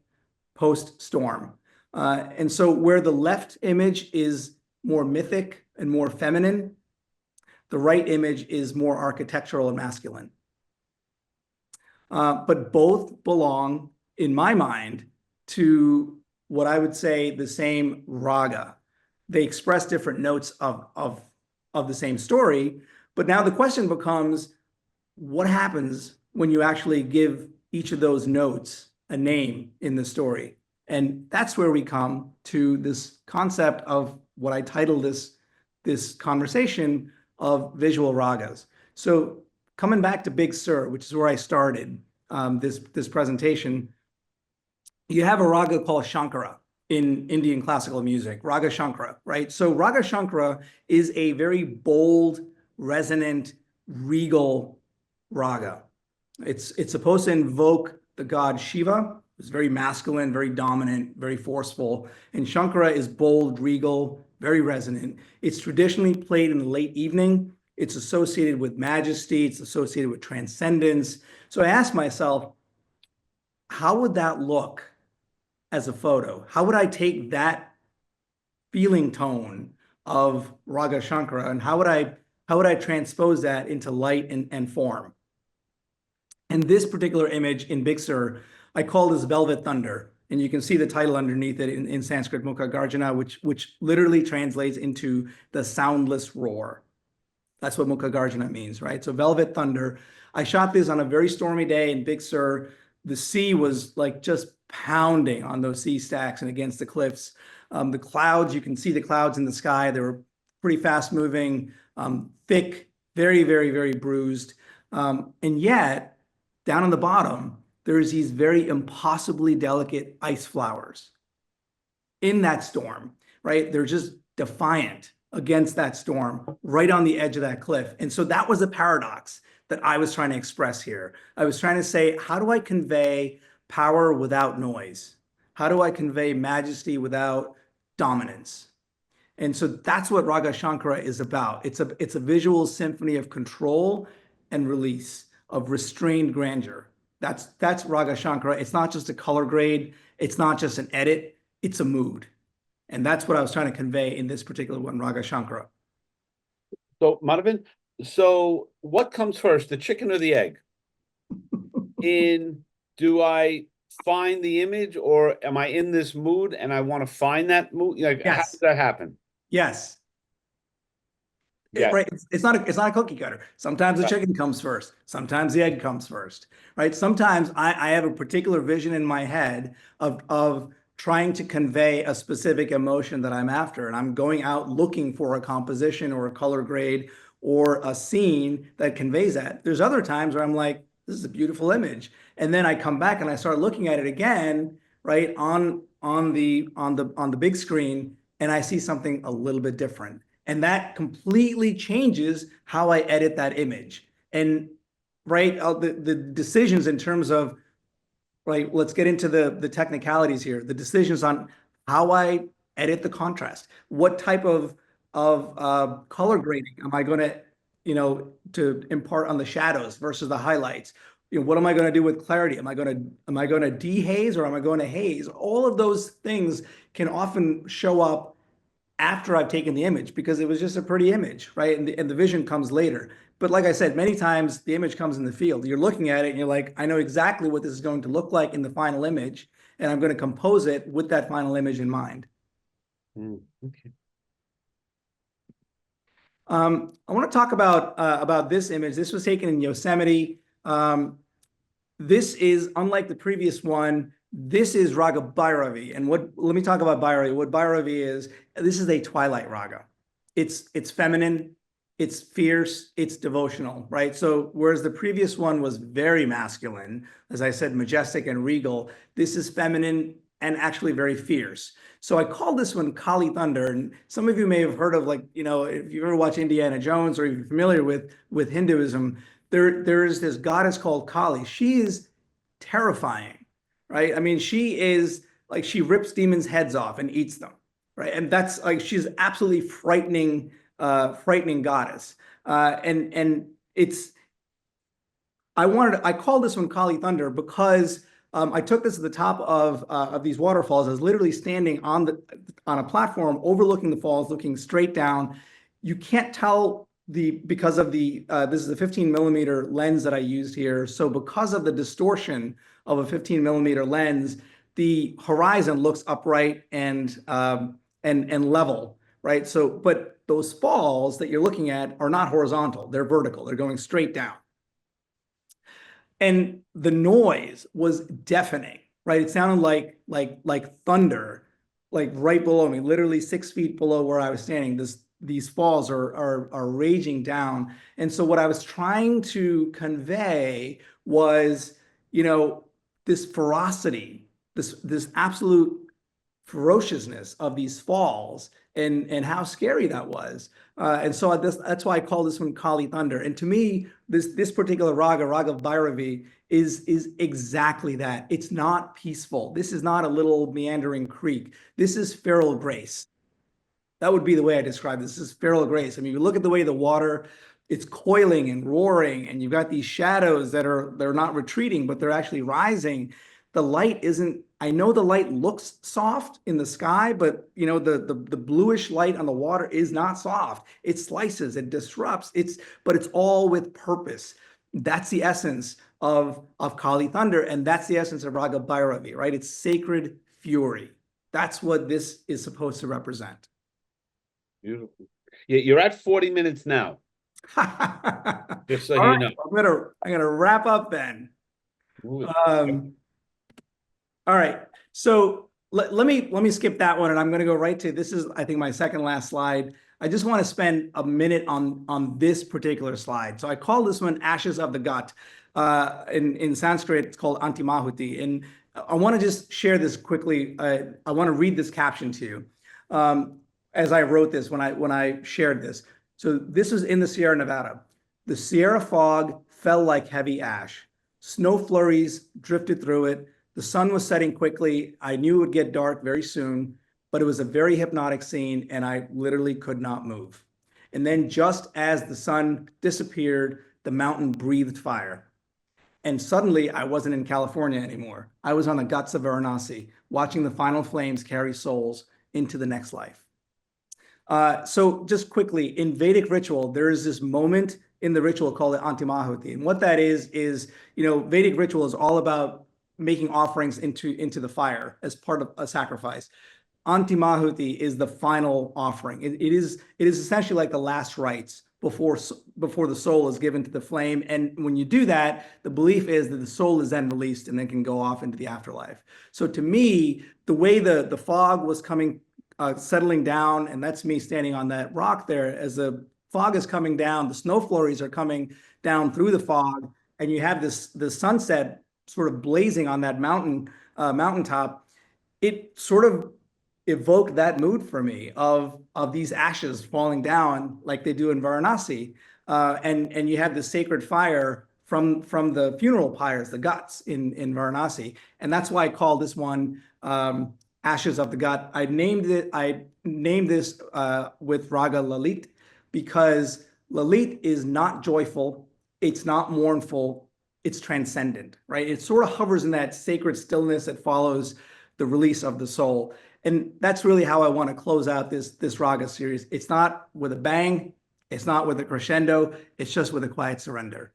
post-storm. And so where the left image is more mythic and more feminine, the right image is more architectural and masculine. But both belong, in my mind, to what I would say the same raga. They express different notes of the same story. But now the question becomes, what happens when you actually give each of those notes a name in the story? And that's where we come to this concept of what I titled this conversation of visual ragas. So coming back to Big Sur, which is where I started this presentation, you have a raga called Shankara in Indian classical music, Raga Shankara, right? So Raga Shankara is a very bold, resonant, regal raga. It's supposed to invoke the god Shiva. It's very masculine, very dominant, very forceful. And Shankara is bold, regal, very resonant. It's traditionally played in the late evening. It's associated with majesty. It's associated with transcendence. So I asked myself, how would that look as a photo? How would I take that feeling tone of Raga Shankara and how would I transpose that into light and form? And this particular image in Big Sur, I call this Velvet Thunder. And you can see the title underneath it in Sanskrit, Mukha Garjana, which literally translates into the soundless roar. That's what Mukha Garjana means, right? So Velvet Thunder. I shot this on a very stormy day in Big Sur. The sea was like just pounding on those sea stacks and against the cliffs. The clouds, you can see the clouds in the sky. They were pretty fast moving, thick, very, very, very bruised. And yet, down on the bottom, there's these very impossibly delicate ice flowers in that storm, right? They're just defiant against that storm right on the edge of that cliff. And so that was a paradox that I was trying to express here. I was trying to say, how do I convey power without noise? How do I convey majesty without dominance? And so that's what Raga Shankara is about. It's a visual symphony of control and release, of restrained grandeur. That's Raga Shankara. It's not just a color grade. It's not just an edit. It's a mood. And that's what I was trying to convey in this particular one, Raga Shankara. So, Madhavan, so what comes first, the chicken or the egg? Do I find the image, or am I in this mood and I want to find that mood? Like, how Yes. does that happen? Yes. Yeah. Right. It's not a cookie cutter. Sometimes the Right. chicken comes first. Sometimes the egg comes first. Right. Sometimes I have a particular vision in my head of trying to convey a specific emotion that I'm after. And I'm going out looking for a composition or a color grade or a scene that conveys that. There's other times where I'm like, this is a beautiful image. And then I come back and I start looking at it again, right, on the big screen, and I see something a little bit different. And that completely changes how I edit that image. And right, the decisions in terms of, right, let's get into the technicalities here. The decisions on how I edit the contrast. What type of color grading am I going to, to impart on the shadows versus the highlights? What am I going to do with clarity? Am I going to dehaze or am I going to haze? All of those things can often show up after I've taken the image because it was just a pretty image, right? And the vision comes later. But like I said, many times the image comes in the field. You're looking at it and you're like, I know exactly what this is going to look like in the final image, and I'm going to compose it with that final image in mind. Okay. I want to talk about this image. This was taken in Yosemite. This is, unlike the previous one, this is Raga Bhairavi. And let me talk about Bhairavi. What Bhairavi is, this is a twilight raga. It's feminine, it's fierce, it's devotional, right? So whereas the previous one was very masculine, as I said, majestic and regal, this is feminine and actually very fierce. So I call this one Kali Thunder. And some of you may have heard of, like, if you ever watch Indiana Jones or you're familiar with Hinduism, there is this goddess called Kali. She is terrifying, right? I mean, she is like, she rips demons' heads off and eats them, right? And that's like, she's absolutely frightening, frightening goddess. And it's, I call this one Kali Thunder because I took this at the top of these waterfalls. I was literally standing on a platform overlooking the falls, looking straight down. You can't tell because of this is a 15 millimeter lens that I used here. So because of the distortion of a 15 millimeter lens, the horizon looks upright and level, right? So, but those falls that you're looking at are not horizontal; they're vertical. They're going straight down. And the noise was deafening, right? It sounded like thunder, like right below me, literally 6 feet below where I was standing. These falls are raging down. And so what I was trying to convey was, this ferocity, this absolute ferociousness of these falls, and how scary that was. And so that's why I call this one Kali Thunder. And to me, this particular raga Bhairavi, is exactly that. It's not peaceful. This is not a little meandering creek. This is feral grace. That would be the way I describe this. This is feral grace. I mean, you look at the way the water, it's coiling and roaring, and you've got these shadows they're not retreating, but they're actually rising. The light isn't, I know the light looks soft in the sky, but the bluish light on the water is not soft. It slices, it disrupts, but it's all with purpose. That's the essence of Kali Thunder, and that's the essence of Raga Bhairavi, right? It's sacred fury. That's what this is supposed to represent. Beautiful. Yeah, you're at 40 minutes now, just so All you right, know. I'm gonna wrap up then. Ooh, All right, so let me skip that one, and I'm gonna go right to, this is, I think, my second last slide. I just want to spend a minute on this particular slide. So I call this one Ashes of the Gut. In Sanskrit, it's called Antimahuti. And I want to just share this quickly. I want to read this caption to you. As I wrote this, when I shared this. So this was in the Sierra Nevada. The Sierra fog fell like heavy ash. Snow flurries drifted through it. The sun was setting quickly. I knew it would get dark very soon, but it was a very hypnotic scene, and I literally could not move. And then just as the sun disappeared, the mountain breathed fire. And suddenly I wasn't in California anymore. I was on the guts of Varanasi, watching the final flames carry souls into the next life. So just quickly, in Vedic ritual, there is this moment in the ritual called the Antimahuti. And what that is, Vedic ritual is all about making offerings into the fire as part of a sacrifice. Antimahuti is the final offering. It is essentially like the last rites before the soul is given to the flame. And when you do that, the belief is that the soul is then released and then can go off into the afterlife. So to me, the way the fog was coming, settling down, and that's me standing on that rock there, as the fog is coming down, the snow flurries are coming down through the fog, and you have the sunset sort of blazing on that mountaintop. It sort of evoked that mood for me of these ashes falling down like they do in Varanasi, and you have the sacred fire from the funeral pyres, the guts in Varanasi, and that's why I call this one Ashes of the Gut. I named this with Raga Lalit because Lalit is not joyful, it's not mournful, it's transcendent, right? It sort of hovers in that sacred stillness that follows the release of the soul. And that's really how I want to close out this raga series. It's not with a bang, it's not with a crescendo, it's just with a quiet surrender.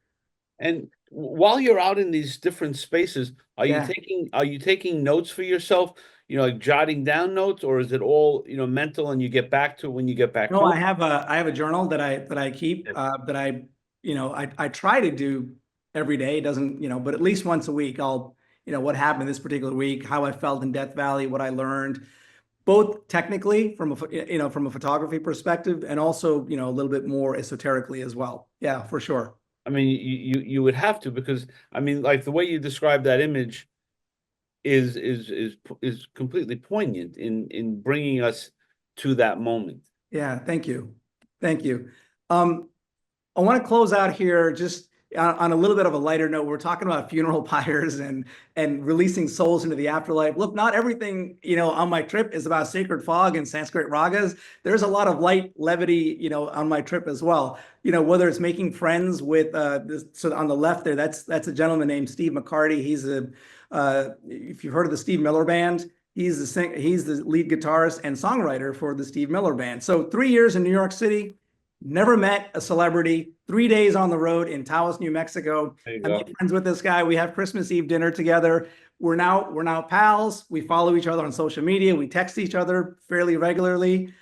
And while you're out in these different spaces, are you taking notes for yourself? Like jotting down notes, or is it all mental and you get back to when you get back No, home? I have a journal that I keep, that I try to do every day. It doesn't, but at least once a week I'll, what happened this particular week, how I felt in Death Valley, what I learned, both technically from a photography perspective, and also a little bit more esoterically as well. Yeah, for sure. I mean, you would have to, because I mean, like the way you describe that image is completely poignant in bringing us to that moment. Yeah, thank you. I want to close out here just on a little bit of a lighter note, we're talking about funeral pyres and releasing souls into the afterlife. Look, not everything, on my trip is about sacred fog and Sanskrit ragas. There's a lot of light levity, on my trip as well. Whether it's making friends with so on the left there, that's a gentleman named Steve McCarty. He's if you've heard of the Steve Miller Band, he's the lead guitarist and songwriter for the Steve Miller Band. So 3 years in New York City, never met a celebrity. 3 days on the road in Taos, New Mexico. There you I go. made friends with this guy. We have Christmas Eve dinner together. We're now pals. We follow each other on social media. We text each other fairly regularly.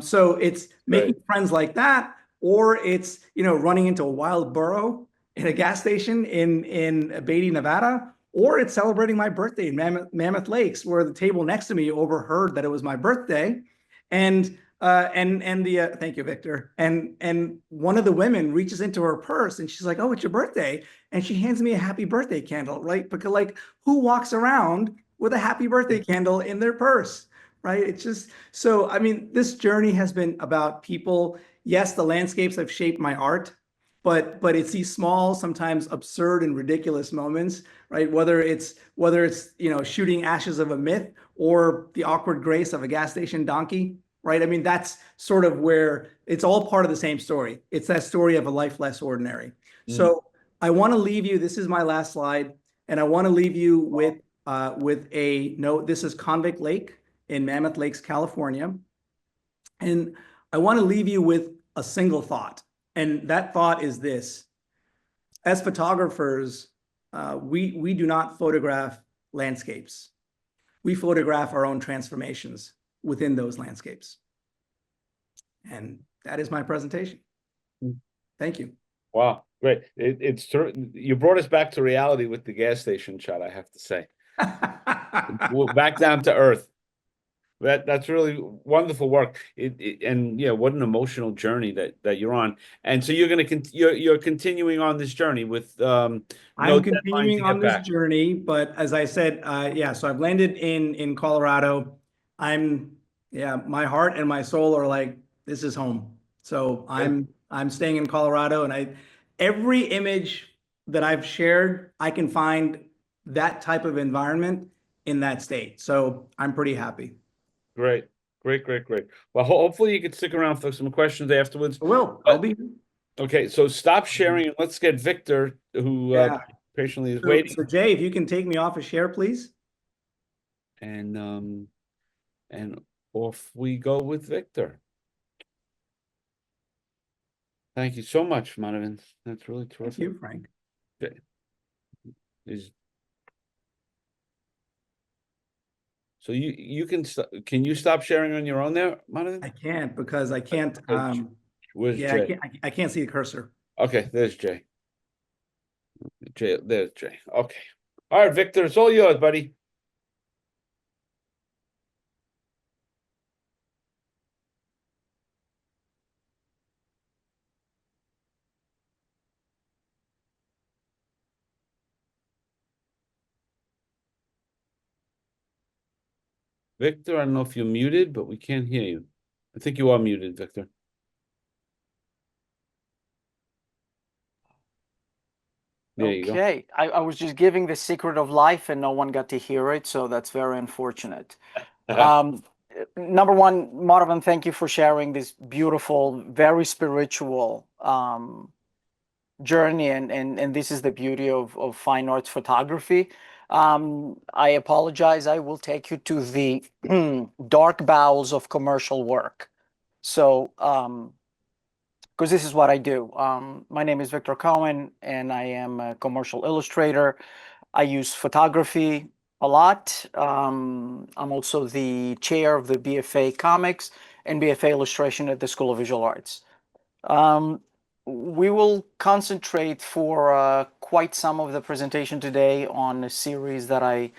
So it's making friends like that, or it's running into a wild burro in a gas station in Beatty, Nevada, or it's celebrating my birthday in Mammoth Lakes, where the table next to me overheard that it was my birthday, and thank you, Victor. And one of the women reaches into her purse and she's like, "Oh, it's your birthday," and she hands me a happy birthday candle, right? Because who walks around with a happy birthday candle in their purse, right? It's just so. I mean, this journey has been about people. Yes, the landscapes have shaped my art, but it's these small, sometimes absurd and ridiculous moments, right? Whether it's shooting ashes of a myth or the awkward grace of a gas station donkey, right? I mean, that's sort of where it's all part of the same story. It's that story of a life less ordinary. So I want to leave you. This is my last slide, and I want to leave you with a note. This is Convict Lake in Mammoth Lakes, California, and I want to leave you with a single thought. And that thought is this: as photographers, we do not photograph landscapes. We photograph our own transformations within those landscapes. And that is my presentation. Thank you. Wow, great. You brought us back to reality with the gas station shot, I have to say. We're back down to earth. That's really wonderful work. And yeah, what an emotional journey that you're on. And so you're continuing on this journey with no I'm deadline continuing to on get this back. journey, but as I said, so I've landed in Colorado. My heart and my soul are like, this is home. So I'm staying in Colorado, and every image that I've shared, I can find that type of environment in that state. So I'm pretty happy. Great. Well, hopefully you can stick around for some questions afterwards. I will. I'll be. Okay, so stop sharing and let's get Victor, who Yeah. patiently is So, waiting. so Jay, if you can take me off a share, please. And off we go with Victor. Thank you so much, Madhavan. That's really terrific. Thank you, Frank. Okay. So can you stop sharing on your own there, Madhavan? I can't because I can't. Where's Jay? I can't see the cursor. Okay, there's Jay. There's Jay. Okay. All right, Victor, it's all yours, buddy. Victor, I don't know if you're muted, but we can't hear you. I think you are muted, Victor. There you go. Okay, I was just giving the secret of life and no one got to hear it, so that's very unfortunate. Number one, Madhavan, thank you for sharing this beautiful, very spiritual journey, and this is the beauty of fine arts photography. I apologize, I will take you to the dark bowels of commercial work. So, because this is what I do. My name is Viktor Koen, and I am a commercial illustrator. I use photography a lot. I'm also the chair of the BFA Comics and BFA Illustration at the School of Visual Arts. We will concentrate for quite some of the presentation today on a series that I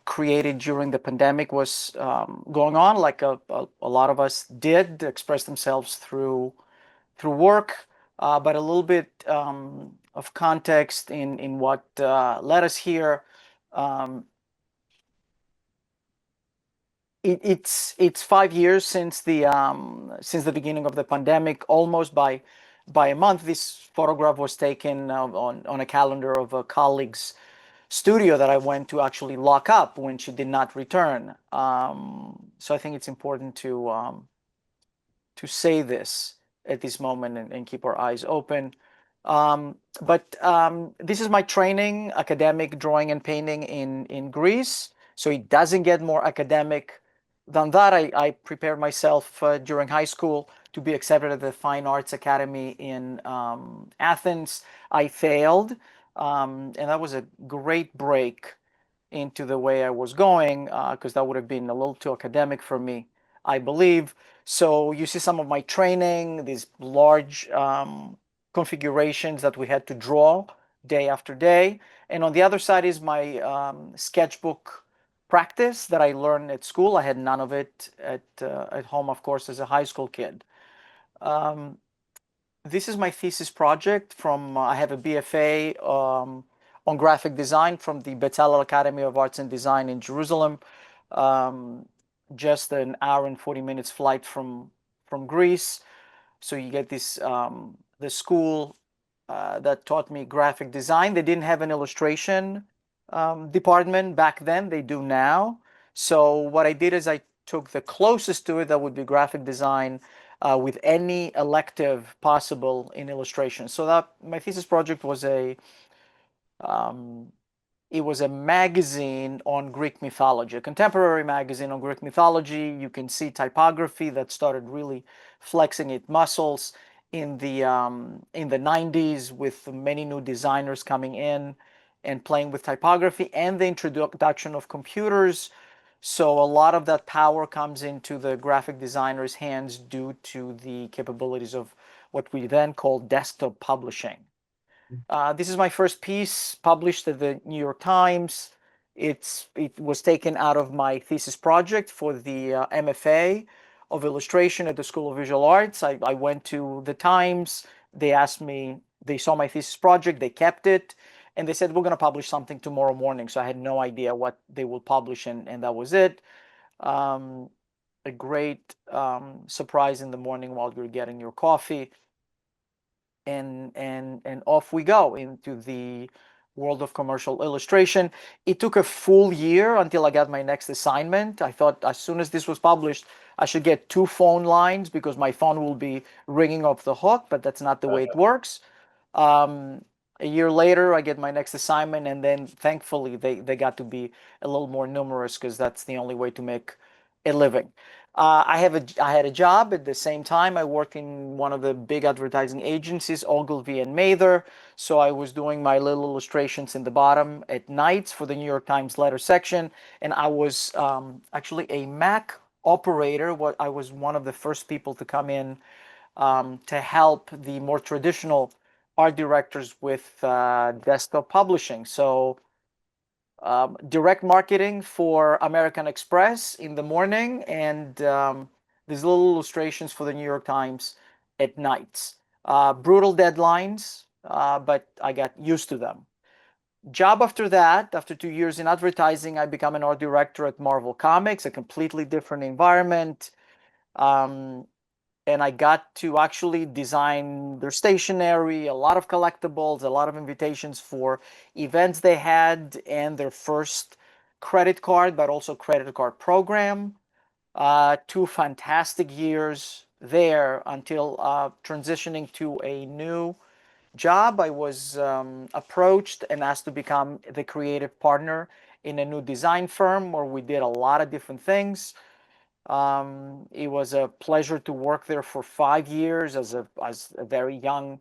created during the pandemic was going on, like a lot of us did, express themselves through work, but a little bit of context in what led us here. It's 5 years since the beginning of the pandemic, almost by by a month. This photograph was taken on a calendar of a colleague's studio that I went to actually lock up when she did not return. So I think it's important to say this at this moment and keep our eyes open. But this is my training, academic drawing and painting in Greece. So it doesn't get more academic than that. I prepared myself during high school to be accepted at the Fine Arts Academy in Athens. I failed, and that was a great break into the way I was going, because that would have been a little too academic for me, I believe. So you see some of my training, these large configurations that we had to draw day after day. And on the other side is my sketchbook practice that I learned at school. I had none of it at home, of course, as a high school kid. This is my thesis project from, I have a BFA on graphic design from the Bezalel Academy of Arts and Design in Jerusalem. Just an hour and 40 minutes flight from Greece. So you get this, the school that taught me graphic design. They didn't have an illustration department back then. They do now. So what I did is I took the closest to it, that would be graphic design, with any elective possible in illustration. So that my thesis project was it was a magazine on Greek mythology, a contemporary magazine on Greek mythology. You can see typography that started really flexing its muscles in the 90s, with many new designers coming in and playing with typography, and the introduction of computers. So a lot of that power comes into the graphic designer's hands due to the capabilities of what we then called desktop publishing. This is my first piece published at the New York Times. It was taken out of my thesis project for the MFA of illustration at the School of Visual Arts. I went to the Times. They asked me, they saw my thesis project, they kept it, and they said, we're going to publish something tomorrow morning. So I had no idea what they will publish, and that was it. A great surprise in the morning while you're getting your coffee. And off we go into the world of commercial illustration. It took a full year until I got my next assignment. I thought as soon as this was published, I should get 2 phone lines because my phone will be ringing off the hook, but that's not the way it works. A year later, I get my next assignment, and then thankfully they got to be a little more numerous, because that's the only way to make a living. I had a job at the same time. I worked in one of the big advertising agencies, Ogilvy and Mather. So I was doing my little illustrations in the bottom at nights for the New York Times letter section, and I was actually a Mac operator. I was one of the first people to come in to help the more traditional art directors with desktop publishing. So direct marketing for American Express in the morning, and these little illustrations for the New York Times at nights. Brutal deadlines, but I got used to them. Job after that, after 2 years in advertising, I became an art director at Marvel Comics, a completely different environment. And I got to actually design their stationery, a lot of collectibles, a lot of invitations for events they had, and their first credit card, but also credit card program. 2 fantastic years there until transitioning to a new job. I was approached and asked to become the creative partner in a new design firm where we did a lot of different things. It was a pleasure to work there for 5 years as a very young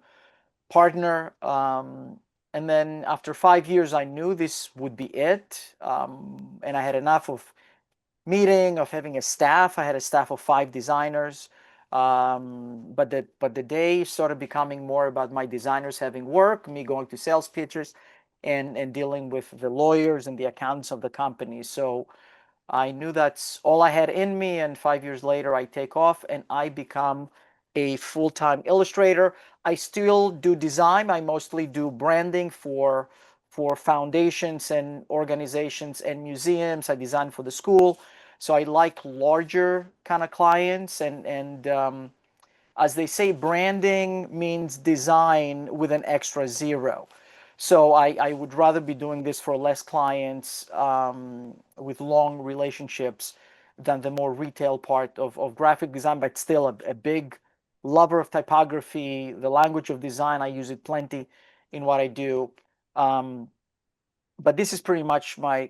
partner. And then after 5 years, I knew this would be it. And I had enough of having a staff. I had a staff of 5 designers. But the day started becoming more about my designers having work, me going to sales pitches, and dealing with the lawyers and the accountants of the company. So I knew that's all I had in me, and 5 years later, I take off and I become a full-time illustrator. I still do design. I mostly do branding for foundations and organizations and museums. I design for the school, so I like larger kind of clients, and As they say, branding means design with an extra zero. So I would rather be doing this for less clients with long relationships than the more retail part of graphic design, but still a big lover of typography, the language of design. I use it plenty in what I do. But this is pretty much my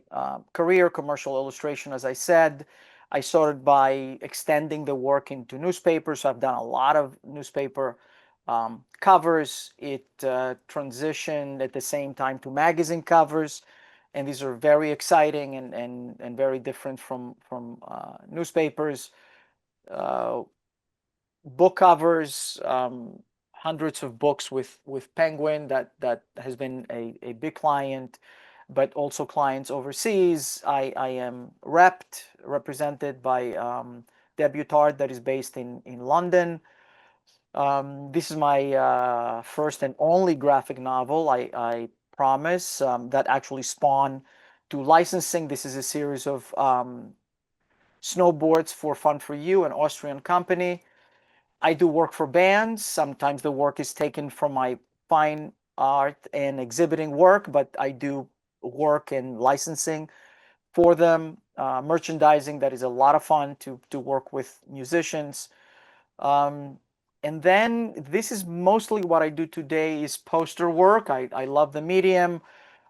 career, commercial illustration, as I said. I started by extending the work into newspapers. So I've done a lot of newspaper covers. It transitioned at the same time to magazine covers. And these are very exciting and very different from newspapers. Book covers, hundreds of books with Penguin that has been a big client, but also clients overseas. I am represented by Debutard that is based in London. This is my first and only graphic novel, I promise, that actually spawned to licensing. This is a series of snowboards for Fun for You, an Austrian company. I do work for bands. Sometimes the work is taken from my fine art and exhibiting work, but I do work in licensing for them, merchandising. That is a lot of fun to work with musicians. And then this is mostly what I do today is poster work. I love the medium.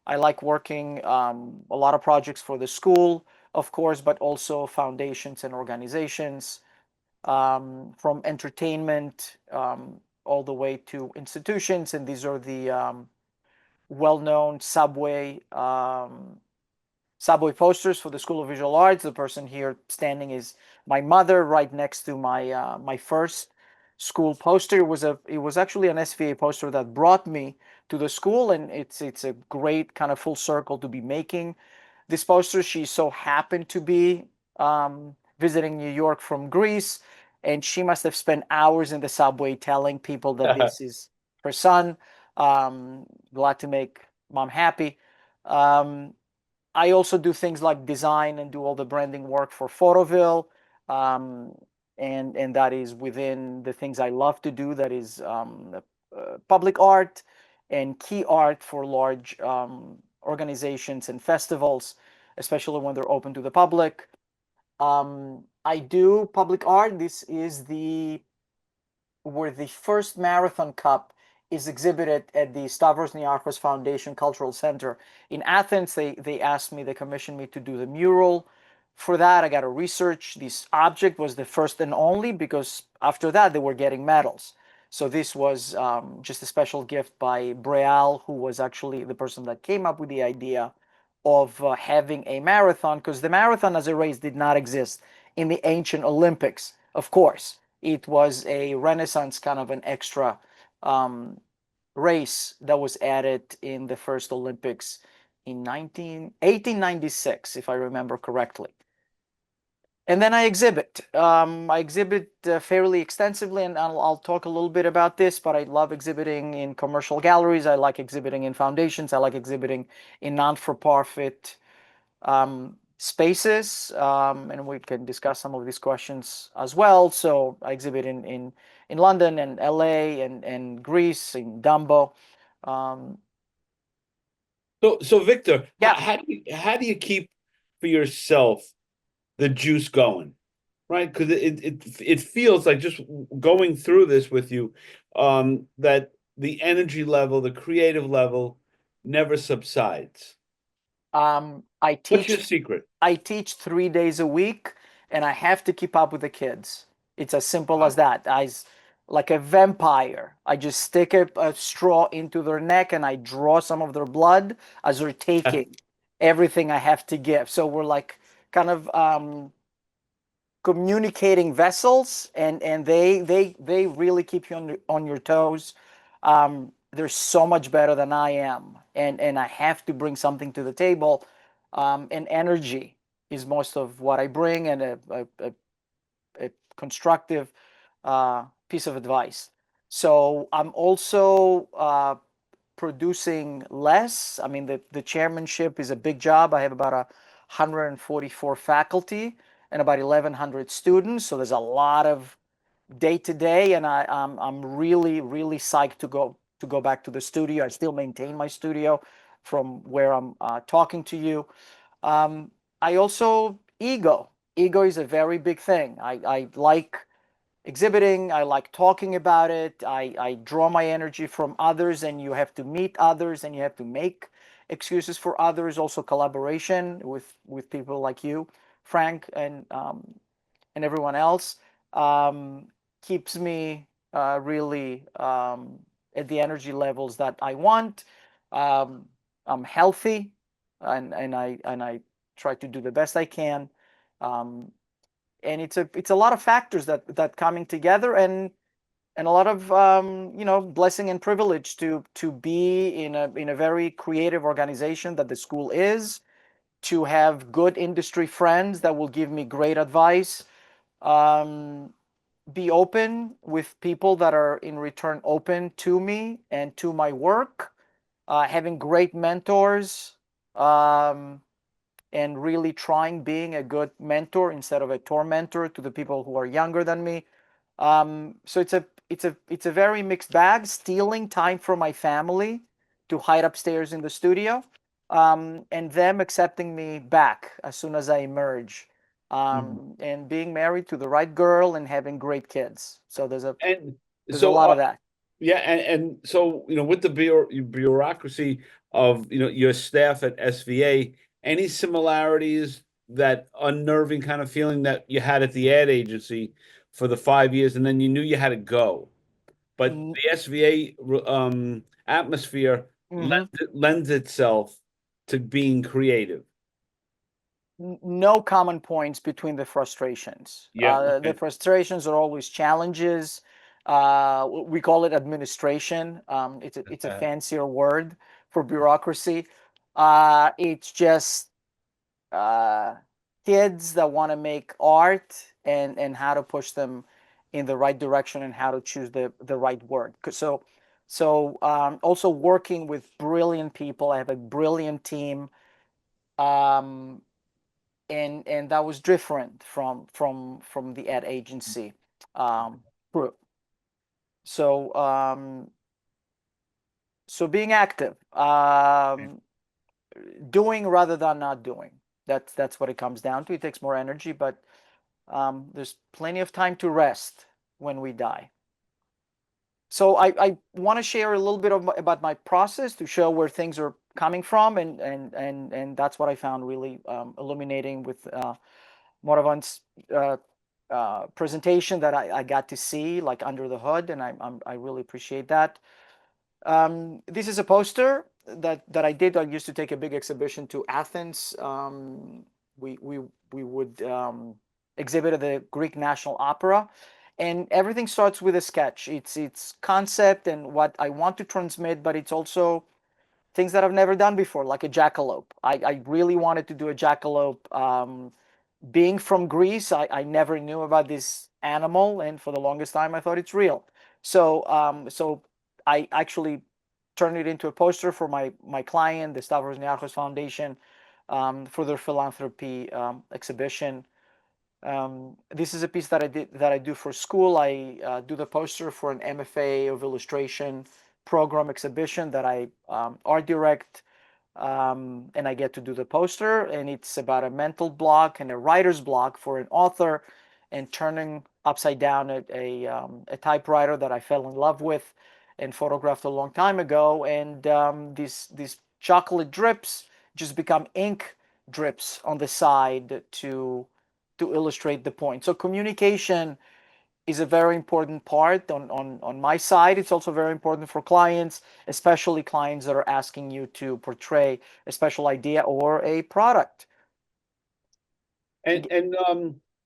I like working a lot of projects for the school, of course, but also foundations and organizations, from entertainment all the way to institutions. And these are the well-known subway posters for the School of Visual Arts. The person here standing is my mother, right next to my first school poster. It was actually an SVA poster that brought me to the school, and it's a great kind of full circle to be making this poster. She so happened to be visiting New York from Greece, and she must have spent hours in the subway telling people that this is her son. Glad to make mom happy. I also do things like design and do all the branding work for Photoville. And that is within the things I love to do. That is public art and key art for large organizations and festivals, especially when they're open to the public. I do public art. This is where the first Marathon Cup is exhibited at the Stavros Niarchos Foundation Cultural Center in Athens. They asked me, they commissioned me to do the mural. For that, I got to research. This object was the first and only, because after that, they were getting medals. So this was just a special gift by Breal, who was actually the person that came up with the idea of having a marathon, because the marathon as a race did not exist in the ancient Olympics, of course. It was a Renaissance kind of an extra race that was added in the first Olympics in 1896, if I remember correctly. And then I exhibit. I exhibit fairly extensively, and I'll talk a little bit about this, but I love exhibiting in commercial galleries. I like exhibiting in foundations. I like exhibiting in non-for-profit spaces, and we can discuss some of these questions as well. So I exhibit in London and LA and Greece, in Dumbo. So Victor, Yeah. how do you keep for yourself the juice going, right? Because it feels like, just going through this with you, that the energy level, the creative level, never subsides. I What's your teach secret? I teach 3 days a week, and I have to keep up with the kids. It's as simple as Wow. that. Like a vampire. I just stick a straw into their neck and I draw some of their blood as they're taking everything I have to give. So we're like kind of communicating vessels, and they really keep you on your toes. They're so much better than I am, and I have to bring something to the table. And energy is most of what I bring, and a constructive piece of advice. So I'm also producing less. I mean, the chairmanship is a big job. I have about 144 faculty and about 1,100 students. So there's a lot of day to day, and I'm really really psyched to go back to the studio. I still maintain my studio from where I'm talking to you. I also ego. Ego is a very big thing. I like exhibiting. I like talking about it. I draw my energy from others, and you have to meet others, and you have to make excuses for others. Also, collaboration with people like you, Frank, and everyone else keeps me really at the energy levels that I want. I'm healthy, and I try to do the best I can. Um, and it's a lot of factors that coming together, and a lot of blessing and privilege to be in a very creative organization that the school is, to have good industry friends that will give me great advice, um, be open with people that are in return open to me and to my work, having great mentors, um, and really trying being a good mentor instead of a tormentor to the people who are younger than me. So it's a very mixed bag. Stealing time from my family to hide upstairs in the studio, and them accepting me back as soon as I emerge, and being married to the right girl and having great kids. So And there's a so, lot of that. yeah, and so, with the bureaucracy of, your staff at SVA, any similarities, that unnerving kind of feeling that you had at the ad agency for the 5 years, and then you knew you had to go, but N- the SVA atmosphere mhm. lends itself to being creative. No common points between the frustrations. Yeah, The okay. frustrations are always challenges. We call it administration. It's a fancier word for bureaucracy. It's just uh, kids that want to make art, and how to push them in the right direction, and how to choose the right word. So also working with brilliant people. I have a brilliant team. Um, and that was different from the ad agency group. So so being active, doing rather than not doing. That's what it comes down to. It takes more energy, but there's plenty of time to rest when we die. So I want to share a little bit about my process to show where things are coming from, and that's what I found really illuminating with Madhavan's presentation, that I got to see like under the hood, and I really appreciate that. This is a poster that I did. I used to take a big exhibition to Athens. We would exhibit at the Greek National Opera, and everything starts with a sketch. It's concept and what I want to transmit, but it's also things that I've never done before, like a jackalope. I really wanted to do a jackalope. Being from Greece, I never knew about this animal, and for the longest time, I thought it's real. So I actually turned it into a poster for my client, the Stavros Niarchos Foundation, for their philanthropy exhibition. This is a piece that I do for school. I do the poster for an MFA of illustration program exhibition that I art direct, and I get to do the poster. And it's about a mental block and a writer's block for an author, and turning upside down a typewriter that I fell in love with and photographed a long time ago. And these chocolate drips just become ink drips on the side to illustrate the point. So communication is a very important part on my side. It's also very important for clients, especially clients that are asking you to portray a special idea or a product. And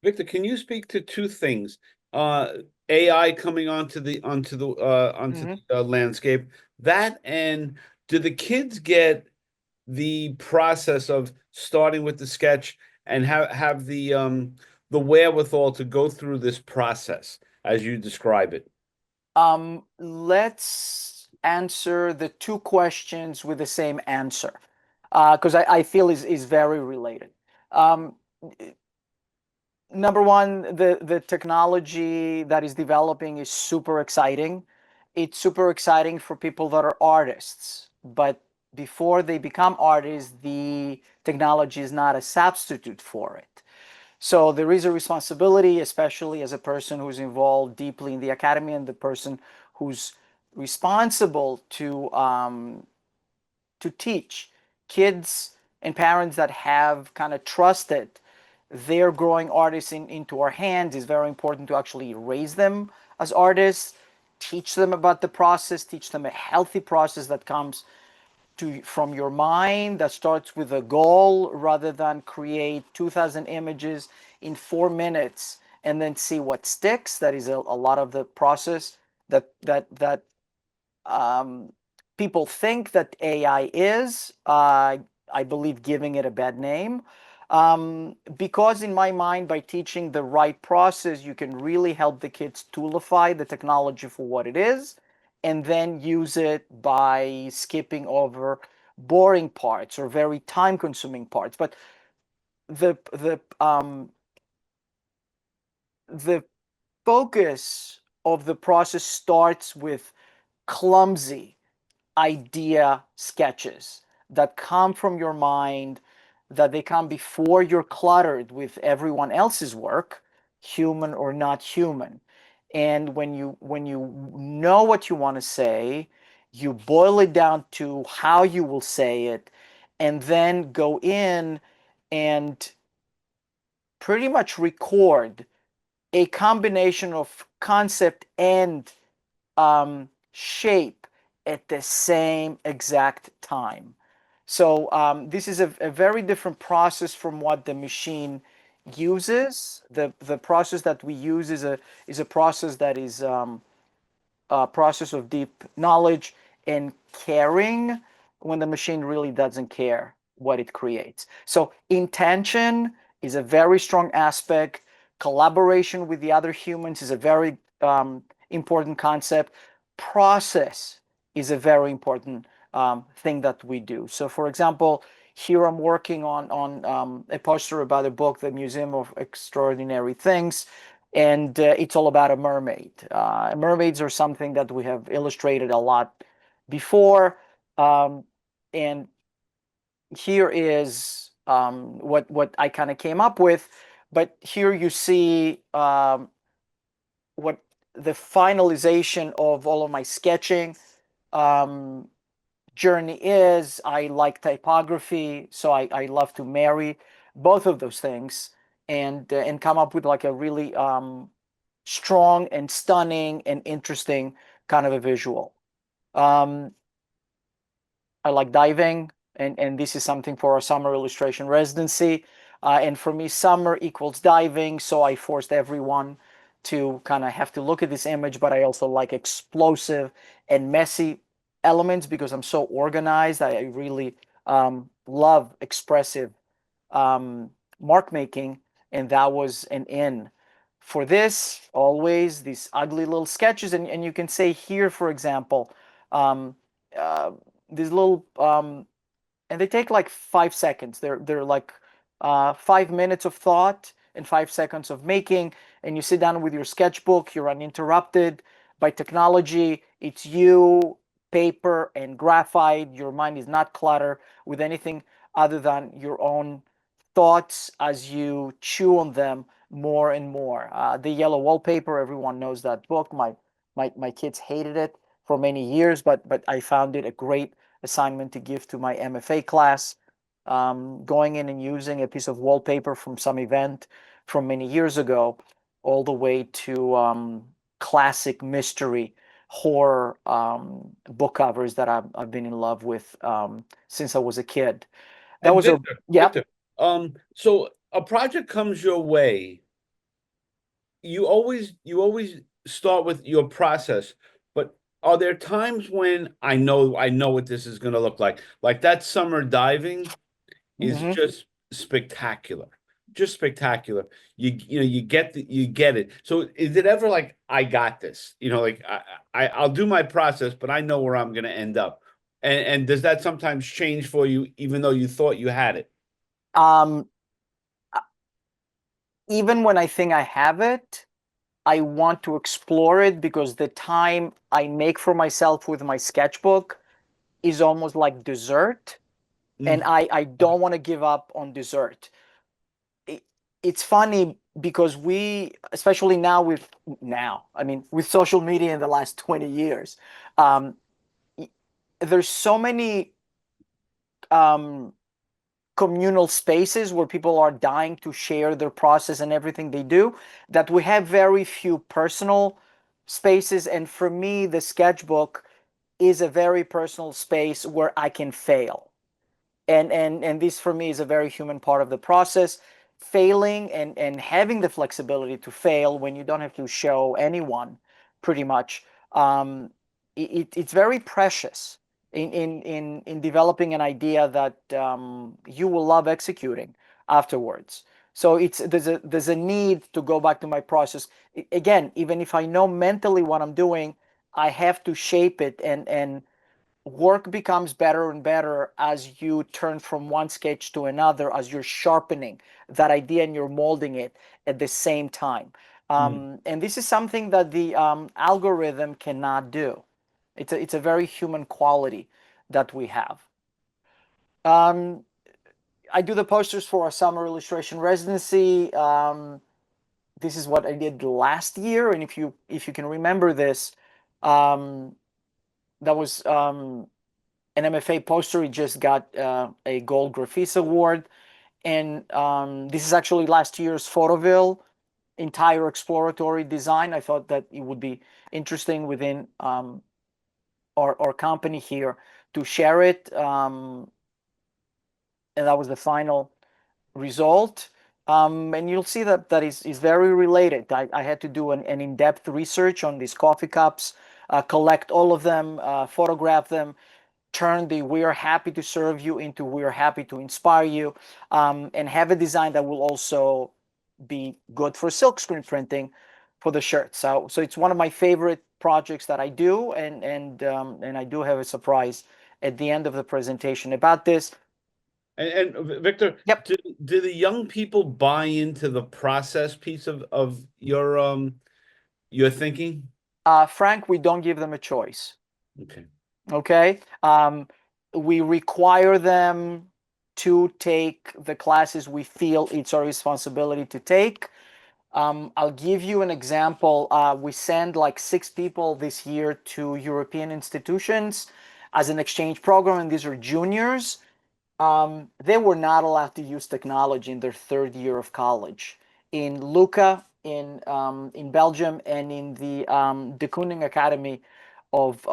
Victor, can you speak to two things? Uh, AI coming onto Mhm. the landscape. That, and do the kids get the process of starting with the sketch and have the wherewithal to go through this process as you describe it? Let's answer the two questions with the same answer, because I feel is very related. Um, Number one, the technology that is developing is super exciting. It's super exciting for people that are artists, but before they become artists, the technology is not a substitute for it. So there is a responsibility, especially as a person who's involved deeply in the academy and the person who's responsible to teach kids and parents that have kind of trusted their growing artists into our hands. Is very important to actually raise them as artists, teach them about the process, teach them a healthy process that comes from your mind, that starts with a goal, rather than create 2,000 images in 4 minutes and then see what sticks. That is a lot of the process that um, people think that AI is. I believe giving it a bad name. Because in my mind, by teaching the right process, you can really help the kids toolify the technology for what it is, and then use it by skipping over boring parts or very time-consuming parts. But the focus of the process starts with clumsy idea sketches that come from your mind, that they come before you're cluttered with everyone else's work, human or not human. And when you know what you want to say, you boil it down to how you will say it, and then go in and pretty much record a combination of concept and shape at the same exact time. So this is a very different process from what the machine uses. The process that we use is a process that is a process of deep knowledge and caring, when the machine really doesn't care what it creates. So intention is a very strong aspect. Collaboration with the other humans is a very important concept. Process is a very important thing that we do. So, for example, here I'm working on a poster about a book, The Museum of Extraordinary Things, and it's all about a mermaid. Mermaids are something that we have illustrated a lot before, and here is what I kind of came up with. But here you see what the finalization of all of my sketching journey is. I like typography, so I love to marry both of those things and come up with like a really strong and stunning and interesting kind of a visual. Um, I like diving, and this is something for our summer illustration residency. And for me, summer equals diving, so I forced everyone to kind of have to look at this image, but I also like explosive and messy elements because I'm so organized. I really love expressive mark making, and that was an in. For this, always these ugly little sketches, and you can say here, for example, um, uh, these little and they take like 5 seconds. They're like 5 minutes of thought and 5 seconds of making. And you sit down with your sketchbook. You're uninterrupted by technology. It's you, paper, and graphite. Your mind is not cluttered with anything other than your own thoughts as you chew on them more and more. The Yellow Wallpaper. Everyone knows that book. My kids hated it for many years, but I found it a great assignment to give to my MFA class. Going in and using a piece of wallpaper from some event from many years ago, all the way to classic mystery horror book covers that I've been in love with since I was a kid. That And was a Victor, yeah. Victor, so a project comes your way, you always start with your process, but are there times when I know what this is going to look like? Like that summer diving is Mhm. just spectacular. Just spectacular. You get it. So is it ever like I got this? Like I'll do my process, but I know where I'm going to end up. And does that sometimes change for you, even though you thought you had it? Um, even when I think I have it, I want to explore it because the time I make for myself with my sketchbook is almost like dessert. And I don't want to give up on dessert. It's funny because especially with social media in the last 20 years, um, there's so many um, communal spaces where people are dying to share their process and everything they do, that we have very few personal spaces. And for me, the sketchbook is a very personal space where I can fail. And this for me is a very human part of the process. Failing and having the flexibility to fail when you don't have to show anyone, pretty much. It's very precious in developing an idea that you will love executing afterwards. So there's a need to go back to my process again. Even if I know mentally what I'm doing, I have to shape it, and work becomes better and better as you turn from one sketch to another, as you're sharpening that idea and you're molding it at the same time. And this is something that the algorithm cannot do. It's a very human quality that we have. I do the posters for our summer illustration residency. This is what I did last year, and if you can remember this, that was an MFA poster. He just got a Gold Graphis Award. And this is actually last year's Photoville entire exploratory design. I thought that it would be interesting within our company here to share it. And that was the final result. And you'll see that is very related. I had to do an in-depth research on these coffee cups, collect all of them, photograph them, turn the "we are happy to serve you" into "we are happy to inspire you," and have a design that will also be good for silkscreen printing for the shirt. So it's one of my favorite projects that I do, and I do have a surprise at the end of the presentation about this. And Victor, Yep. do the young people buy into the process piece of your thinking? Frank, we don't give them a choice. Okay. Okay. We require them to take the classes we feel it's our responsibility to take. I'll give you an example. We send like 6 people this year to European institutions as an exchange program, and these are juniors. They were not allowed to use technology in their 3rd year of college. In Lucca, in Belgium, and in the De Kooning Academy of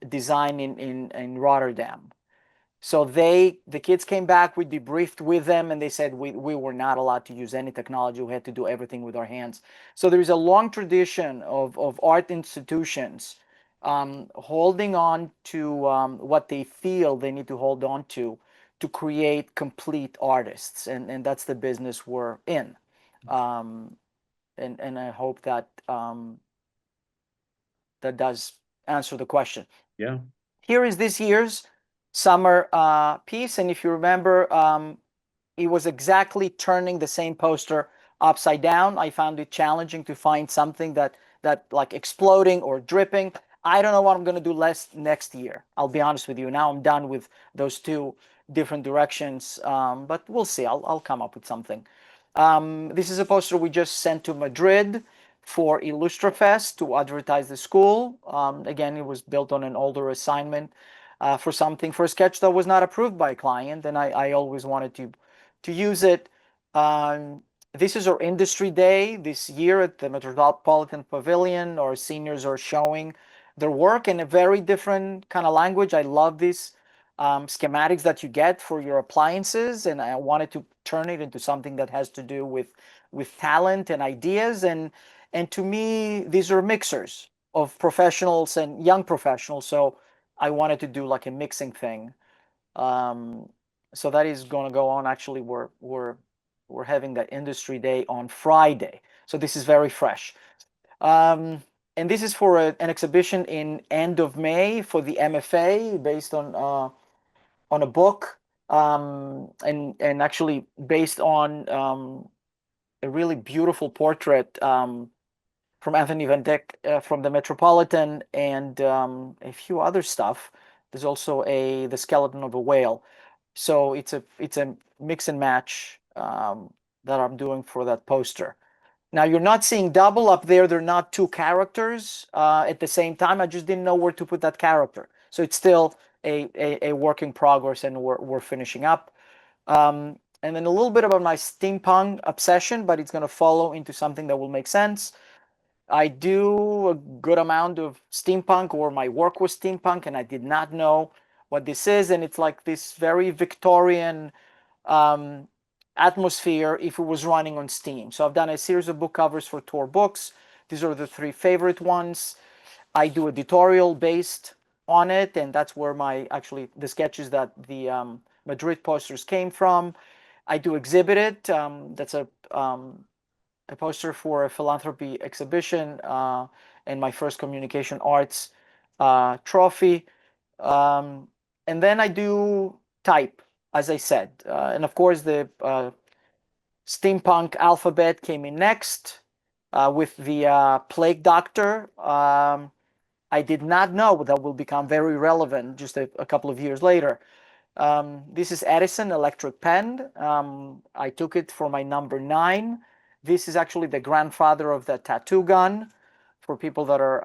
Design in Rotterdam. So the kids came back, we debriefed with them, and they said we were not allowed to use any technology. We had to do everything with our hands. So there is a long tradition of art institutions holding on to what they feel they need to hold on to create complete artists. And that's the business we're in. And I hope that that does answer the question. Yeah. Here is this year's summer piece. And if you remember, it was exactly turning the same poster upside down. I found it challenging to find something that like exploding or dripping. I don't know what I'm going to do next year. I'll be honest with you. Now I'm done with those 2 different directions, but we'll see. I'll come up with something. This is a poster we just sent to Madrid for IllustraFest to advertise the school. Again, it was built on an older assignment for a sketch that was not approved by a client, and I always wanted to use it. This is our industry day this year at the Metropolitan Pavilion. Our seniors are showing their work in a very different kind of language. I love these schematics that you get for your appliances, and I wanted to turn it into something that has to do with talent and ideas. And to me, these are mixers of professionals and young professionals. So I wanted to do like a mixing thing. So that is going to go on. Actually, we're having that industry day on Friday. So this is very fresh. And this is for an exhibition in end of May for the MFA based on a book, and actually based on a really beautiful portrait from Anthony Van Dyck from the Metropolitan, and a few other stuff. There's also the skeleton of a whale. So it's a mix and match that I'm doing for that poster. Now you're not seeing double up there. They're not two characters at the same time. I just didn't know where to put that character. So it's still a work in progress, and we're finishing up. And then a little bit about my steampunk obsession, but it's going to follow into something that will make sense. I do a good amount of steampunk, or my work was steampunk, and I did not know what this is. And it's like this very Victorian atmosphere if it was running on Steam. So I've done a series of book covers for Tor books. These are the three favorite ones. I do editorial based on it, and that's where the sketches that the Madrid posters came from. I do exhibit it. That's a poster for a philanthropy exhibition and my first communication arts trophy. And then I do type, as I said. And of course, the steampunk alphabet came in next with the Plague Doctor. I did not know that will become very relevant just a couple of years later. This is Edison electric pen. I took it for my number 9. This is actually the grandfather of the tattoo gun. For people that are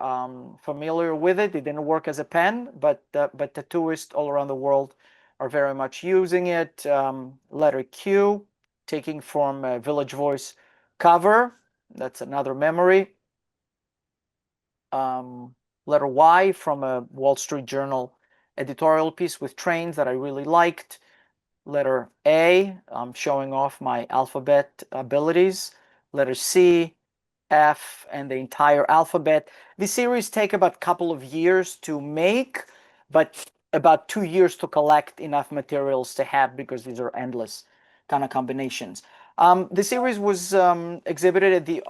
familiar with it, it didn't work as a pen, but tattooists all around the world are very much using it. Letter Q, taking from Village Voice cover. That's another memory. Letter Y from a Wall Street Journal editorial piece with trains that I really liked. Letter A, I'm showing off my alphabet abilities. Letter C, F, and the entire alphabet. These series take about a couple of years to make, but about 2 years to collect enough materials to have, because these are endless kind of combinations. The series was exhibited at the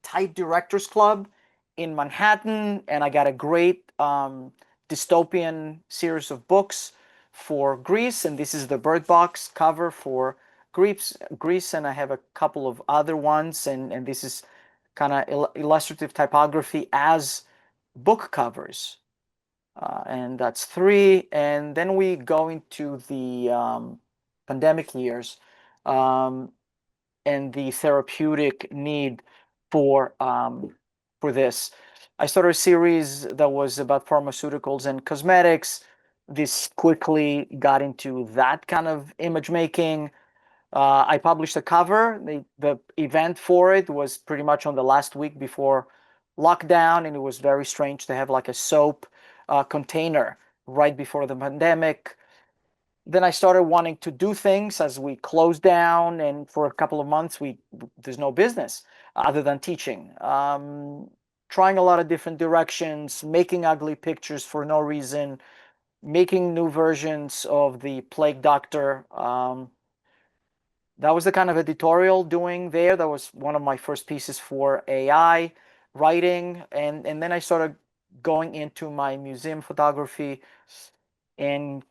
Type Directors Club in Manhattan, and I got a great dystopian series of books for Greece, and this is the Bird Box cover for Greece, and I have a couple of other ones, and this is kind of illustrative typography as book covers, and that's 3. And then we go into the pandemic years and the therapeutic need for this. I started a series that was about pharmaceuticals and cosmetics. This quickly got into that kind of image making. I published a cover. The event for it was pretty much on the last week before lockdown, and it was very strange to have like a soap container right before the pandemic. Then I started wanting to do things as we closed down, and for a couple of months there's no business other than teaching. Trying a lot of different directions, making ugly pictures for no reason, making new versions of the Plague Doctor. That was the kind of editorial doing there. That was one of my first pieces for AI writing. And then I started going into my museum photography and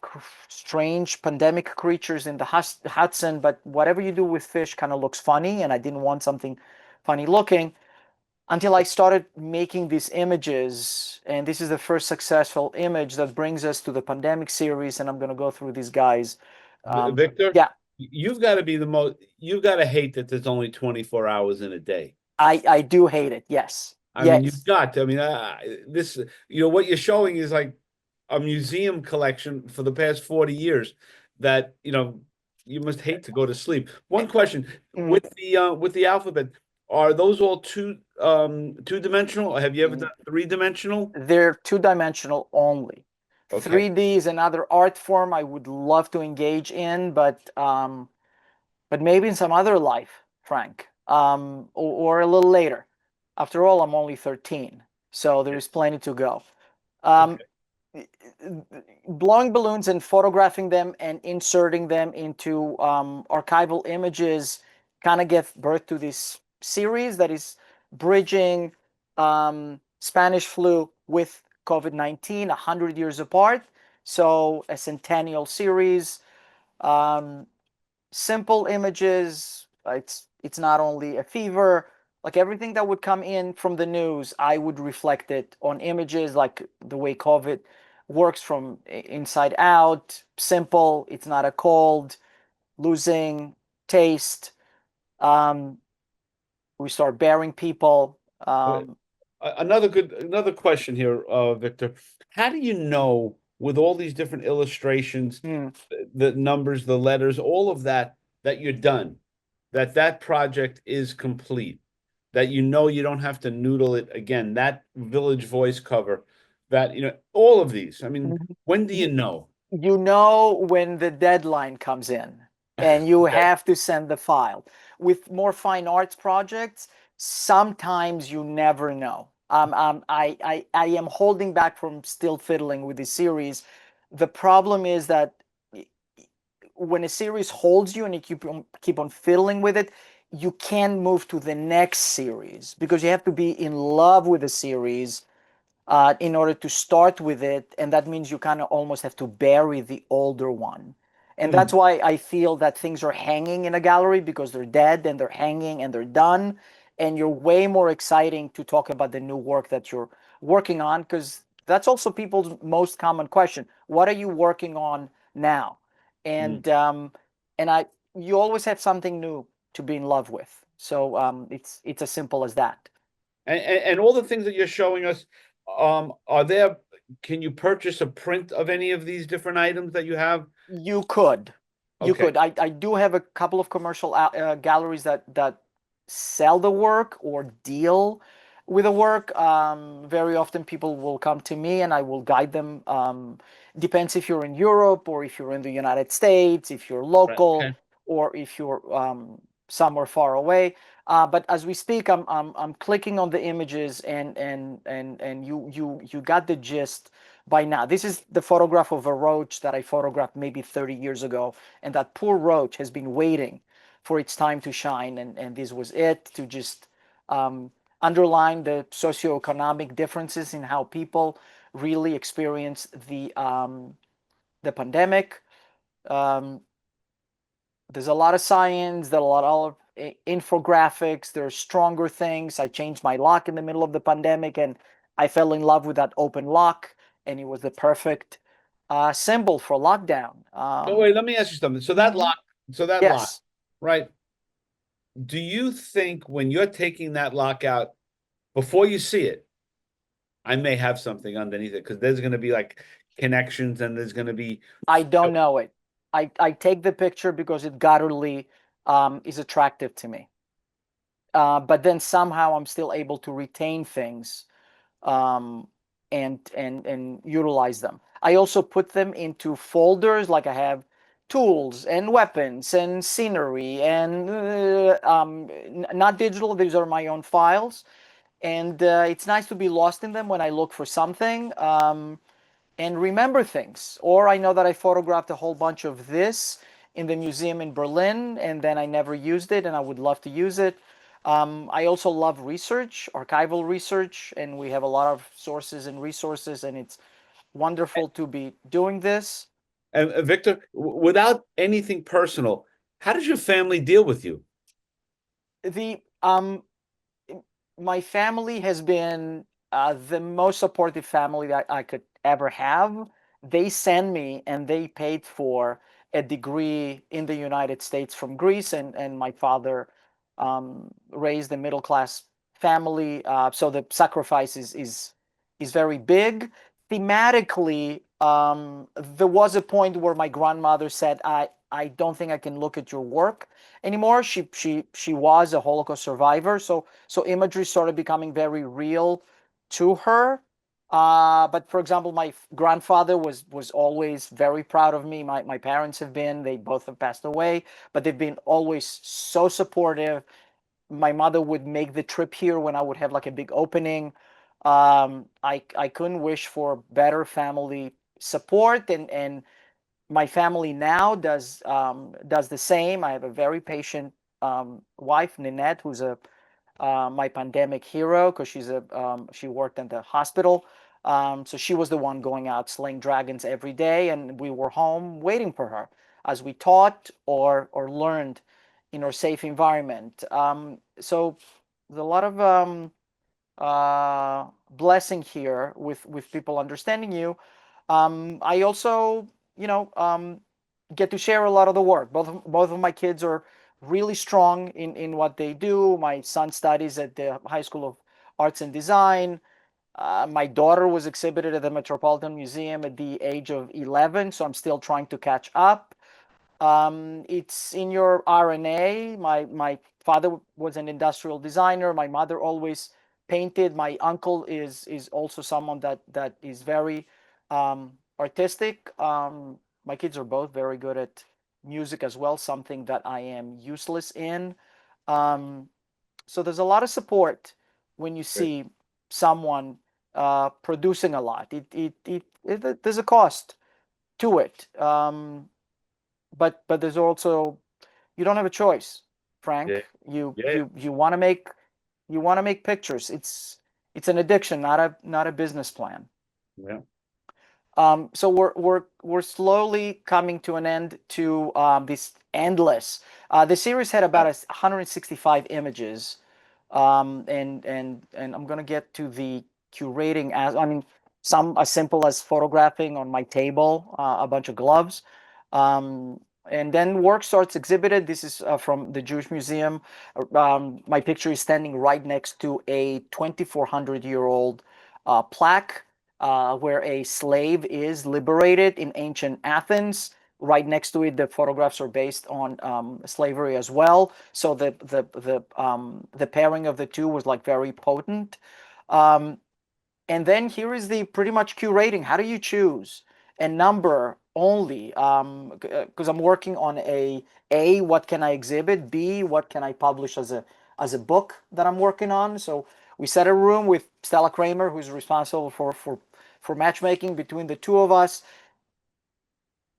strange pandemic creatures in the Hudson. But whatever you do with fish kind of looks funny, and I didn't want something funny looking until I started making these images. And this is the first successful image that brings us to the pandemic series. And I'm going to go through these guys. Victor, Yeah. you've got to be you've got to hate that there's only 24 hours in a day. I do hate it. Yes. I mean, Yes. you've got to. I mean, this, what you're showing is like a museum collection for the past 40 years that, you must hate to go to sleep. One question with the alphabet, are those all two-dimensional, or have you ever done three-dimensional? They're two-dimensional only. Okay. 3D is another art form I would love to engage in, but maybe in some other life, Frank, or a little later. After all, I'm only 13, so there is plenty to go. Okay. Blowing balloons and photographing them and inserting them into archival images kind of give birth to this series that is bridging Spanish flu with COVID-19 100 years apart. So a centennial series, simple images, It's not only a fever, like everything that would come in from the news, I would reflect it on images, like the way COVID works from inside out. Simple. It's not a cold, losing taste. Um, we start burying people. Another question here, Victor. How do you know with all these different illustrations, Hmm. the numbers, the letters, all of that, that you're done, that project is complete, that you know you don't have to noodle it again, that Village Voice cover, that, all of these. I mean, when do you know? You know when the deadline comes in and you Okay. have to send the file. With more fine arts projects, sometimes you never know. I am holding back from still fiddling with the series. The problem is that when a series holds you and you keep on fiddling with it, you can't move to the next series because you have to be in love with the series in order to start with it. And that means you kind of almost have to bury the older one. And that's why I feel that things are hanging in a gallery because they're dead and they're hanging and they're done. And you're way more exciting to talk about the new work that you're working on because that's also people's most common question. What are you working on now? Mm. And you always have something new to be in love with. So it's as simple as that. And all the things that you're showing us, are there, can you purchase a print of any of these different items that you have? You could. You Okay. could. I do have a couple of commercial galleries that sell the work or deal with the work. Very often people will come to me and I will guide them. Depends if you're in Europe or if you're in the United States, if you're Right. local Okay. or if you're somewhere far away. But as we speak, I'm clicking on the images and you got the gist by now. This is the photograph of a roach that I photographed maybe 30 years ago. And that poor roach has been waiting for its time to shine. And this was it to just underline the socioeconomic differences in how people really experience the pandemic. Um, there's a lot of science, there's a lot of infographics, there's stronger things. I changed my lock in the middle of the pandemic and I fell in love with that open lock, and it was the perfect symbol for lockdown. So wait, let me ask you something. So that lock, Yes, right? Do you think when you're taking that lock out, before you see it, I may have something underneath it because there's going to be like connections and there's going to be. I don't know it. I take the picture because it gutturally is attractive to me. But then somehow I'm still able to retain things um, and utilize them. I also put them into folders, like I have tools and weapons and scenery and not digital. These are my own files, and it's nice to be lost in them when I look for something and remember things. Or I know that I photographed a whole bunch of this in the museum in Berlin, and then I never used it, and I would love to use it. I also love research, archival research, and we have a lot of sources and resources, and it's wonderful to be doing this. And Victor, without anything personal, how does your family deal with you? The My family has been the most supportive family that I could ever have. They sent me and they paid for a degree in the United States from Greece, and my father raised a middle class family, so the sacrifice is very big. Thematically, there was a point where my grandmother said, I don't think I can look at your work anymore. She was a Holocaust survivor, so imagery started becoming very real to her. But for example, my grandfather was always very proud of me. My parents have been, they both have passed away, but they've been always so supportive. My mother would make the trip here when I would have like a big opening. I couldn't wish for better family support, and my family now does the same. I have a very patient wife, Ninette, who's a my pandemic hero because she worked in the hospital. So she was the one going out slaying dragons every day, and we were home waiting for her as we taught or learned in our safe environment. So there's a lot of blessing here with people understanding you. I also, get to share a lot of the work. Both of my kids are really strong in what they do. My son studies at the High School of Arts and Design. My daughter was exhibited at the Metropolitan Museum at the age of 11, so I'm still trying to catch up. It's in your RNA. My father was an industrial designer. My mother always painted. My uncle is also someone that is very artistic. My kids are both very good at music as well, something that I am useless in. So there's a lot of support when you see someone producing a lot. There's a cost to it. But there's also, you don't have a choice, Frank. Yeah. You Yeah. you want to make pictures. It's an addiction, not a business plan. Yeah. So we're slowly coming to an end to this endless. The series had about 165 images, and I'm gonna get to the curating as I mean some as simple as photographing on my table a bunch of gloves, and then work starts exhibited. This is from the Jewish Museum. My picture is standing right next to a 2,400-year-old plaque where a slave is liberated in ancient Athens. Right next to it, the photographs are based on slavery as well. So the pairing of the two was like very potent. And then here is the pretty much curating. How do you choose a number only? Because I'm working on A, what can I exhibit? B, what can I publish as a book that I'm working on? So we set a room with Stella Kramer, who's responsible for matchmaking between the two of us.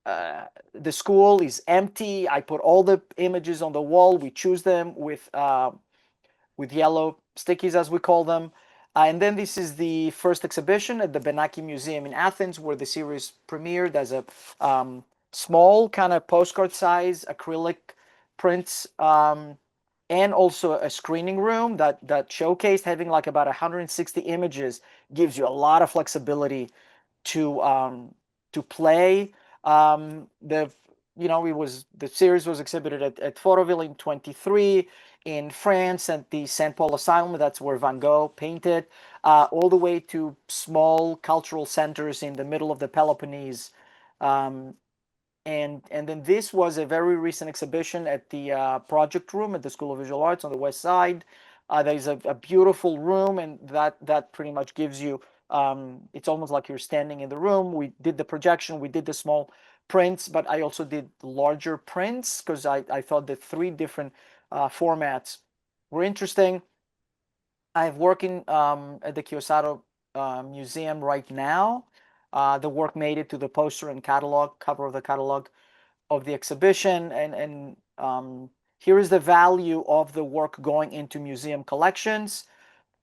The school is empty. I put all the images on the wall. We choose them with yellow stickies, as we call them. And then this is the first exhibition at the Benaki Museum in Athens, where the series premiered as a small kind of postcard size acrylic prints, and also a screening room that showcased having like about 160 images, gives you a lot of flexibility to play. The the series was exhibited at Photoville in 23, in France at the St. Paul Asylum. That's where Van Gogh painted, all the way to small cultural centers in the middle of the Peloponnese. And then this was a very recent exhibition at the Project Room at the School of Visual Arts on the West Side. There's a beautiful room, and that pretty much gives you, it's almost like you're standing in the room. We did the projection, we did the small prints, but I also did larger prints because I thought the three different formats were interesting. I'm working at the Kiyosado Museum right now. The work made it to the poster and cover of the catalog of the exhibition, and here is the value of the work going into museum collections.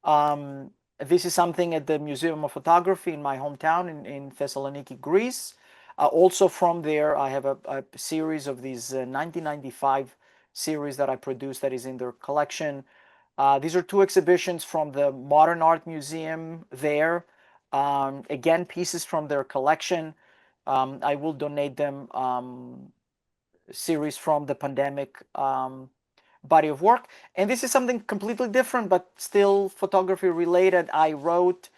This is something at the Museum of Photography in my hometown in Thessaloniki, Greece. Also from there, I have a series of these 1995 series that I produced that is in their collection. These are two exhibitions from the Modern Art Museum there. Again, pieces from their collection. I will donate them series from the pandemic body of work. And this is something completely different, but still photography related. I wrote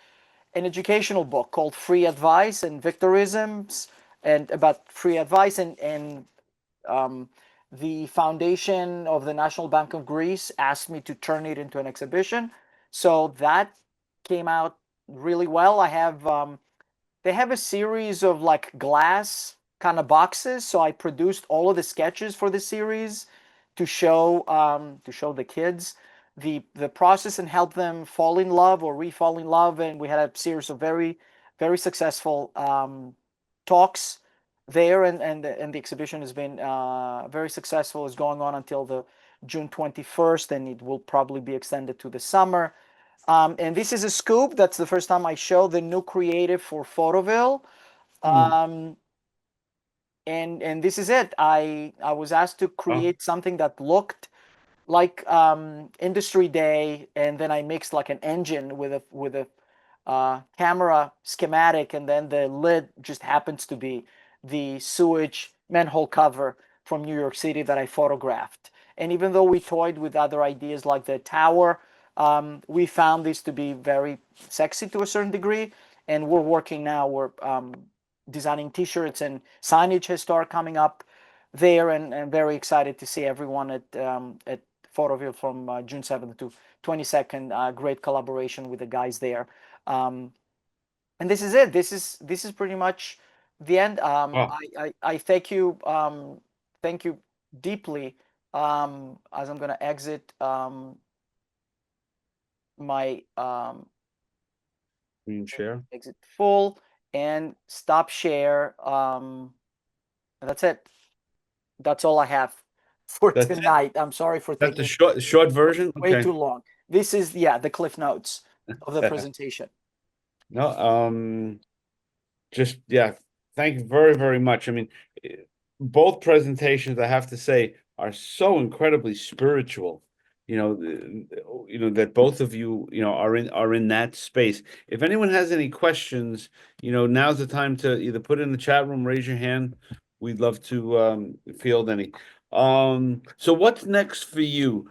an educational book called Free Advice and Victorisms, and about free advice, and the foundation of the National Bank of Greece asked me to turn it into an exhibition. So that came out really well. I have they have a series of like glass kind of boxes, so I produced all of the sketches for the series to show the kids the process and help them fall in love or re-fall in love. And we had a series of very successful talks there, and the exhibition has been very successful. It's going on until the June 21st, and it will probably be extended to the summer. And this is a scoop. That's the first time I show the new creative for Photoville. and this is it. I was asked to create something that looked like industry day, and then I mixed like an engine with a camera schematic, and then the lid just happens to be the sewage manhole cover from New York City that I photographed. And even though we toyed with other ideas like the tower, we found this to be very sexy to a certain degree, and we're working now. We're designing T-shirts, and signage has started coming up there, and very excited to see everyone at Photoville from June 7th to 22nd. Great collaboration with the guys there. And this is it. This is pretty much the end. Wow. I thank you deeply. As I'm gonna exit my Screen share. exit full and stop share. That's it. That's all I have for That's it? tonight. I'm sorry for That's the taking short version. way Okay. too long. This is, yeah, the cliff notes of the presentation. No, just yeah, thank you very, very much. I mean, both presentations, I have to say, are so incredibly spiritual. That both of you, are in that space. If anyone has any questions, now's the time to either put in the chat room, raise your hand. We'd love to field any. So what's next for you?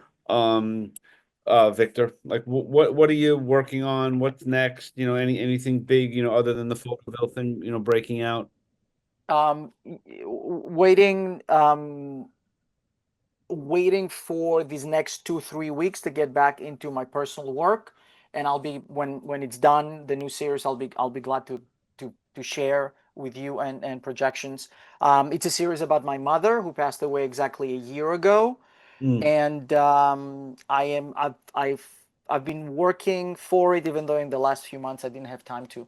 Victor, like what are you working on? What's next? Anything big, other than the Folkville thing, breaking out? Waiting, waiting for these next 2-3 weeks to get back into my personal work, and I'll be when it's done, the new series, I'll be glad to share with you and projections. It's a series about my mother who passed away exactly a year ago, Mm. and I've been working for it, even though in the last few months I didn't have time to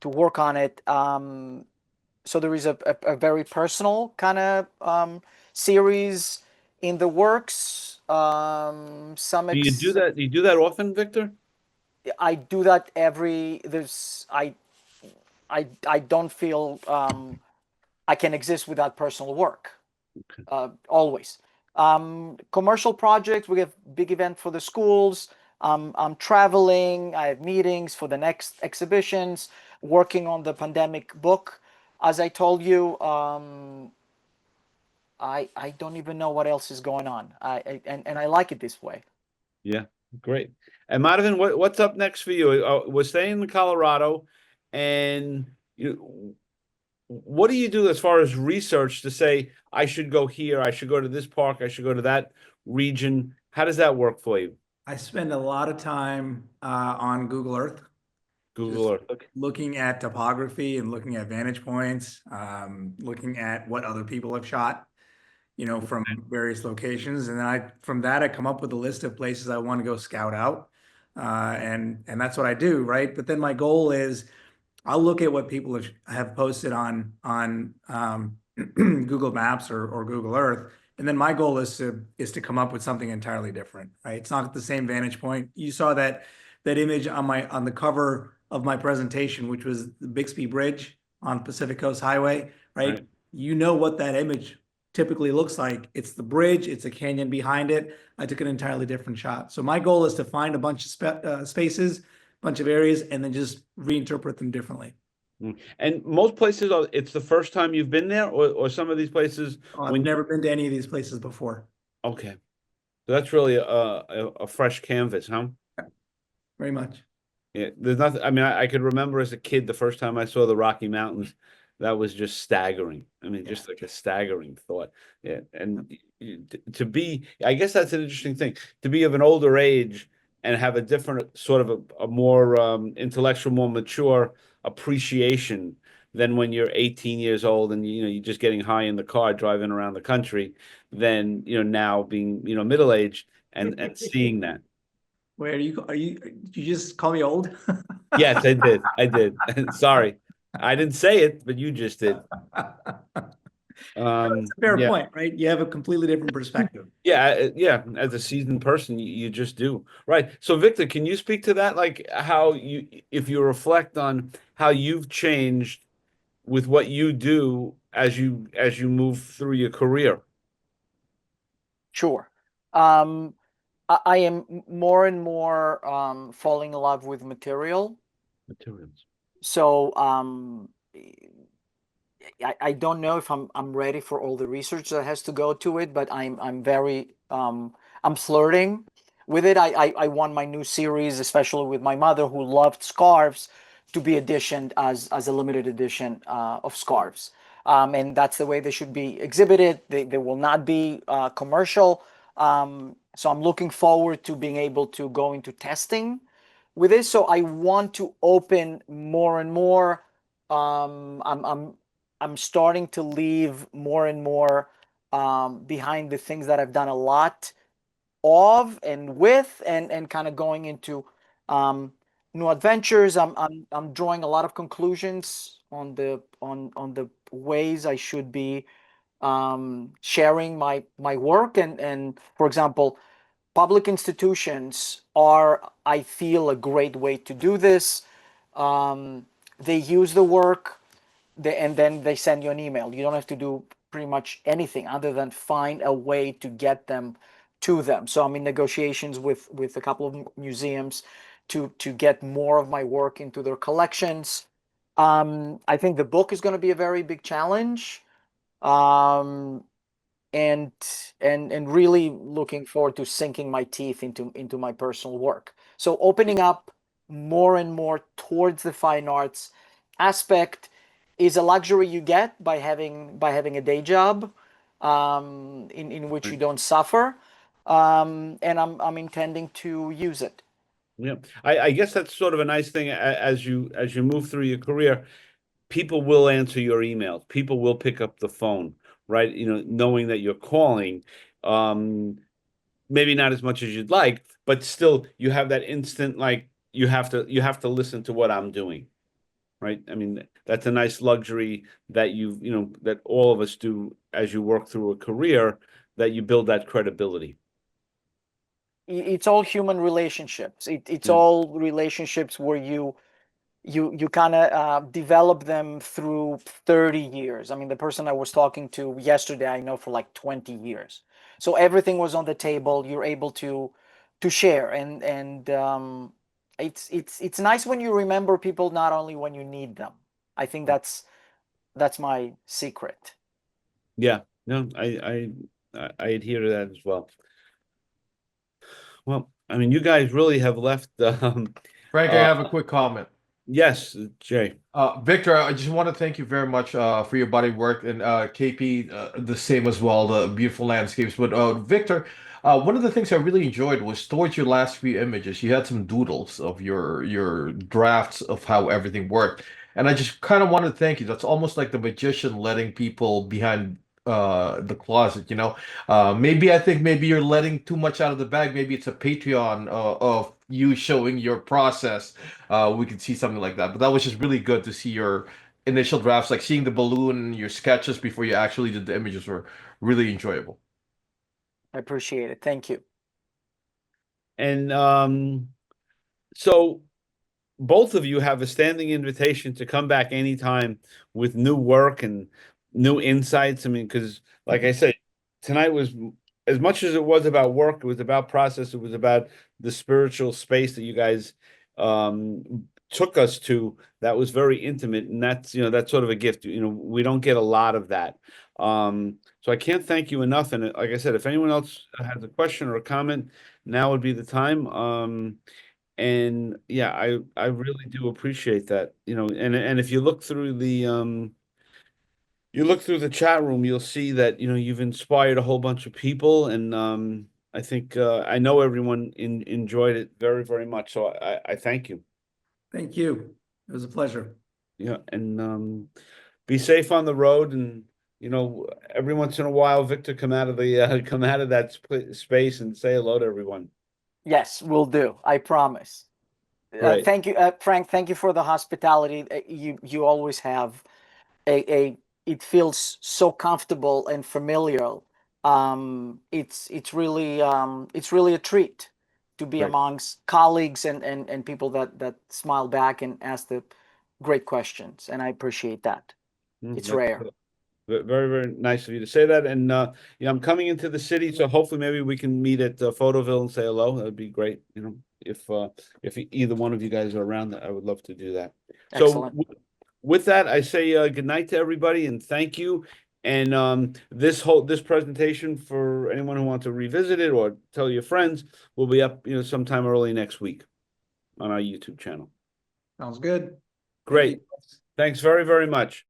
work on it. So there is a very personal kind of series in the works. Do you do that? Do you do that often, Victor? I do that every there's I don't feel I can exist without personal work. Always. Commercial projects, we have big event for the schools. I'm traveling, I have meetings for the next exhibitions, working on the pandemic book. As I told you, I don't even know what else is going on. And I like it this way. Yeah, great. And Madhavan, what's up next for you? We're staying in Colorado, and what do you do as far as research to say I should go here, I should go to this park, I should go to that region? How does that work for you? I spend a lot of time on Google Earth, Google just Earth. Okay. looking at topography and looking at vantage points, looking at what other people have shot, from various locations. And then from that, I come up with a list of places I want to go scout out. And that's what I do, right? But then my goal is I'll look at what people have posted on Google Maps or Google Earth, and then my goal is to come up with something entirely different. Right? It's not the same vantage point. You saw that image on the cover of my presentation, which was the Bixby Bridge on Pacific Coast Highway. Right? Right. You know what that image typically looks like. It's the bridge. It's a canyon behind it. I took an entirely different shot. So my goal is to find a bunch of spaces, bunch of areas, and then just reinterpret them differently. And most places, it's the first time you've been there, or some of these places I've never been to any of these places before. Okay, so that's really a fresh canvas, huh? Very much. Yeah, there's nothing. I mean, I could remember as a kid the first time I saw the Rocky Mountains, that was just staggering. I mean, just like a staggering thought. Yeah, and to be, I guess that's an interesting thing to be of an older age and have a different sort of a more intellectual, more mature appreciation than when you're 18 years old and you're just getting high in the car driving around the country. Than now being middle aged and seeing that. Wait, did you just call me old? Yes, I did. I did. Sorry. I didn't say it, but you just did. That's a fair Yeah. point, right? You have a completely different perspective. Yeah, yeah. As a seasoned person, you just do. Right. So Victor, can you speak to that? Like how if you reflect on how you've changed with what you do as you move through your career? Sure. I am more and more falling in love with material. Materials. So I don't know if I'm ready for all the research that has to go to it, but I'm very I'm flirting with it. I want my new series, especially with my mother who loved scarves, to be editioned as a limited edition of scarves. And that's the way they should be exhibited. They will not be commercial. So I'm looking forward to being able to go into testing with this. So I want to open more and more. I'm starting to leave more and more behind the things that I've done a lot of and with, and kind of going into new adventures. I'm drawing a lot of conclusions on the ways I should be sharing my work, and for example, public institutions are, I feel, a great way to do this. They use the work, and then they send you an email. You don't have to do pretty much anything other than find a way to get them to them. So I'm in negotiations with a couple of museums to get more of my work into their collections. I think the book is going to be a very big challenge. Um, and and really looking forward to sinking my teeth into my personal work. So opening up more and more towards the fine arts aspect is a luxury you get by having a day job in which you Right. don't suffer, and I'm intending to use it. Yeah, I guess that's sort of a nice thing as you move through your career. People will answer your emails. People will pick up the phone, right? Knowing that you're calling. Um, Maybe not as much as you'd like, but still you have that instant, like, you have to listen to what I'm doing, right? I mean, that's a nice luxury that that all of us do as you work through a career, that you build that credibility. It's all human relationships. It's Yeah. all relationships where you kind of develop them through 30 years. I mean, the person I was talking to yesterday, I know for like 20 years. So everything was on the table. You're able to share, and it's nice when you remember people, not only when you need them. I think that's my secret. Yeah, no, I adhere to that as well. Well, I mean, you guys really have left. Frank, I Uh, have a quick comment. yes, Jay. Victor, I just want to thank you very much for your body work, and KP, the same as well, the beautiful landscapes. But Victor, one of the things I really enjoyed was towards your last few images, you had some doodles of your drafts of how everything worked, and I just kind of want to thank you. That's almost like the magician letting people behind the closet, you know. Maybe I think maybe you're letting too much out of the bag. Maybe it's a Patreon of you showing your process. We could see something like that. But that was just really good to see your initial drafts, like seeing the balloon, your sketches before you actually did the images were really enjoyable. I appreciate it. Thank you. And so both of you have a standing invitation to come back anytime with new work and new insights. I mean, because like I said, tonight was, as much as it was about work, it was about process, it was about the spiritual space that you guys took us to, that was very intimate, and that's sort of a gift. We don't get a lot of that. So I can't thank you enough. And like I said, if anyone else has a question or a comment, now would be the time. And yeah, I really do appreciate that. And if you look through the chat room, you'll see that you've inspired a whole bunch of people, and I think I know everyone enjoyed it very, very much. So I thank you. Thank you. It was a pleasure. Yeah, and be safe on the road, and every once in a while, Victor, come out of the come out of that space and say hello to everyone. Yes, will do. I promise. Great. Thank you, Frank. Thank you for the hospitality. You always have a it feels so comfortable and familiar. It's really a treat to be Great. amongst colleagues and people that smile back and ask the great questions, and I appreciate that. It's That's rare. Very, very nice of you to say that. And I'm coming into the city, so hopefully maybe we can meet at Photoville and say hello. That would be great. If either one of you guys are around, I would love to do that. So Excellent. with that, I say good night to everybody and thank you. And this presentation, for anyone who wants to revisit it or tell your friends, will be up sometime early next week on our YouTube channel. Sounds good. Thank Great. you. Thanks very, very much.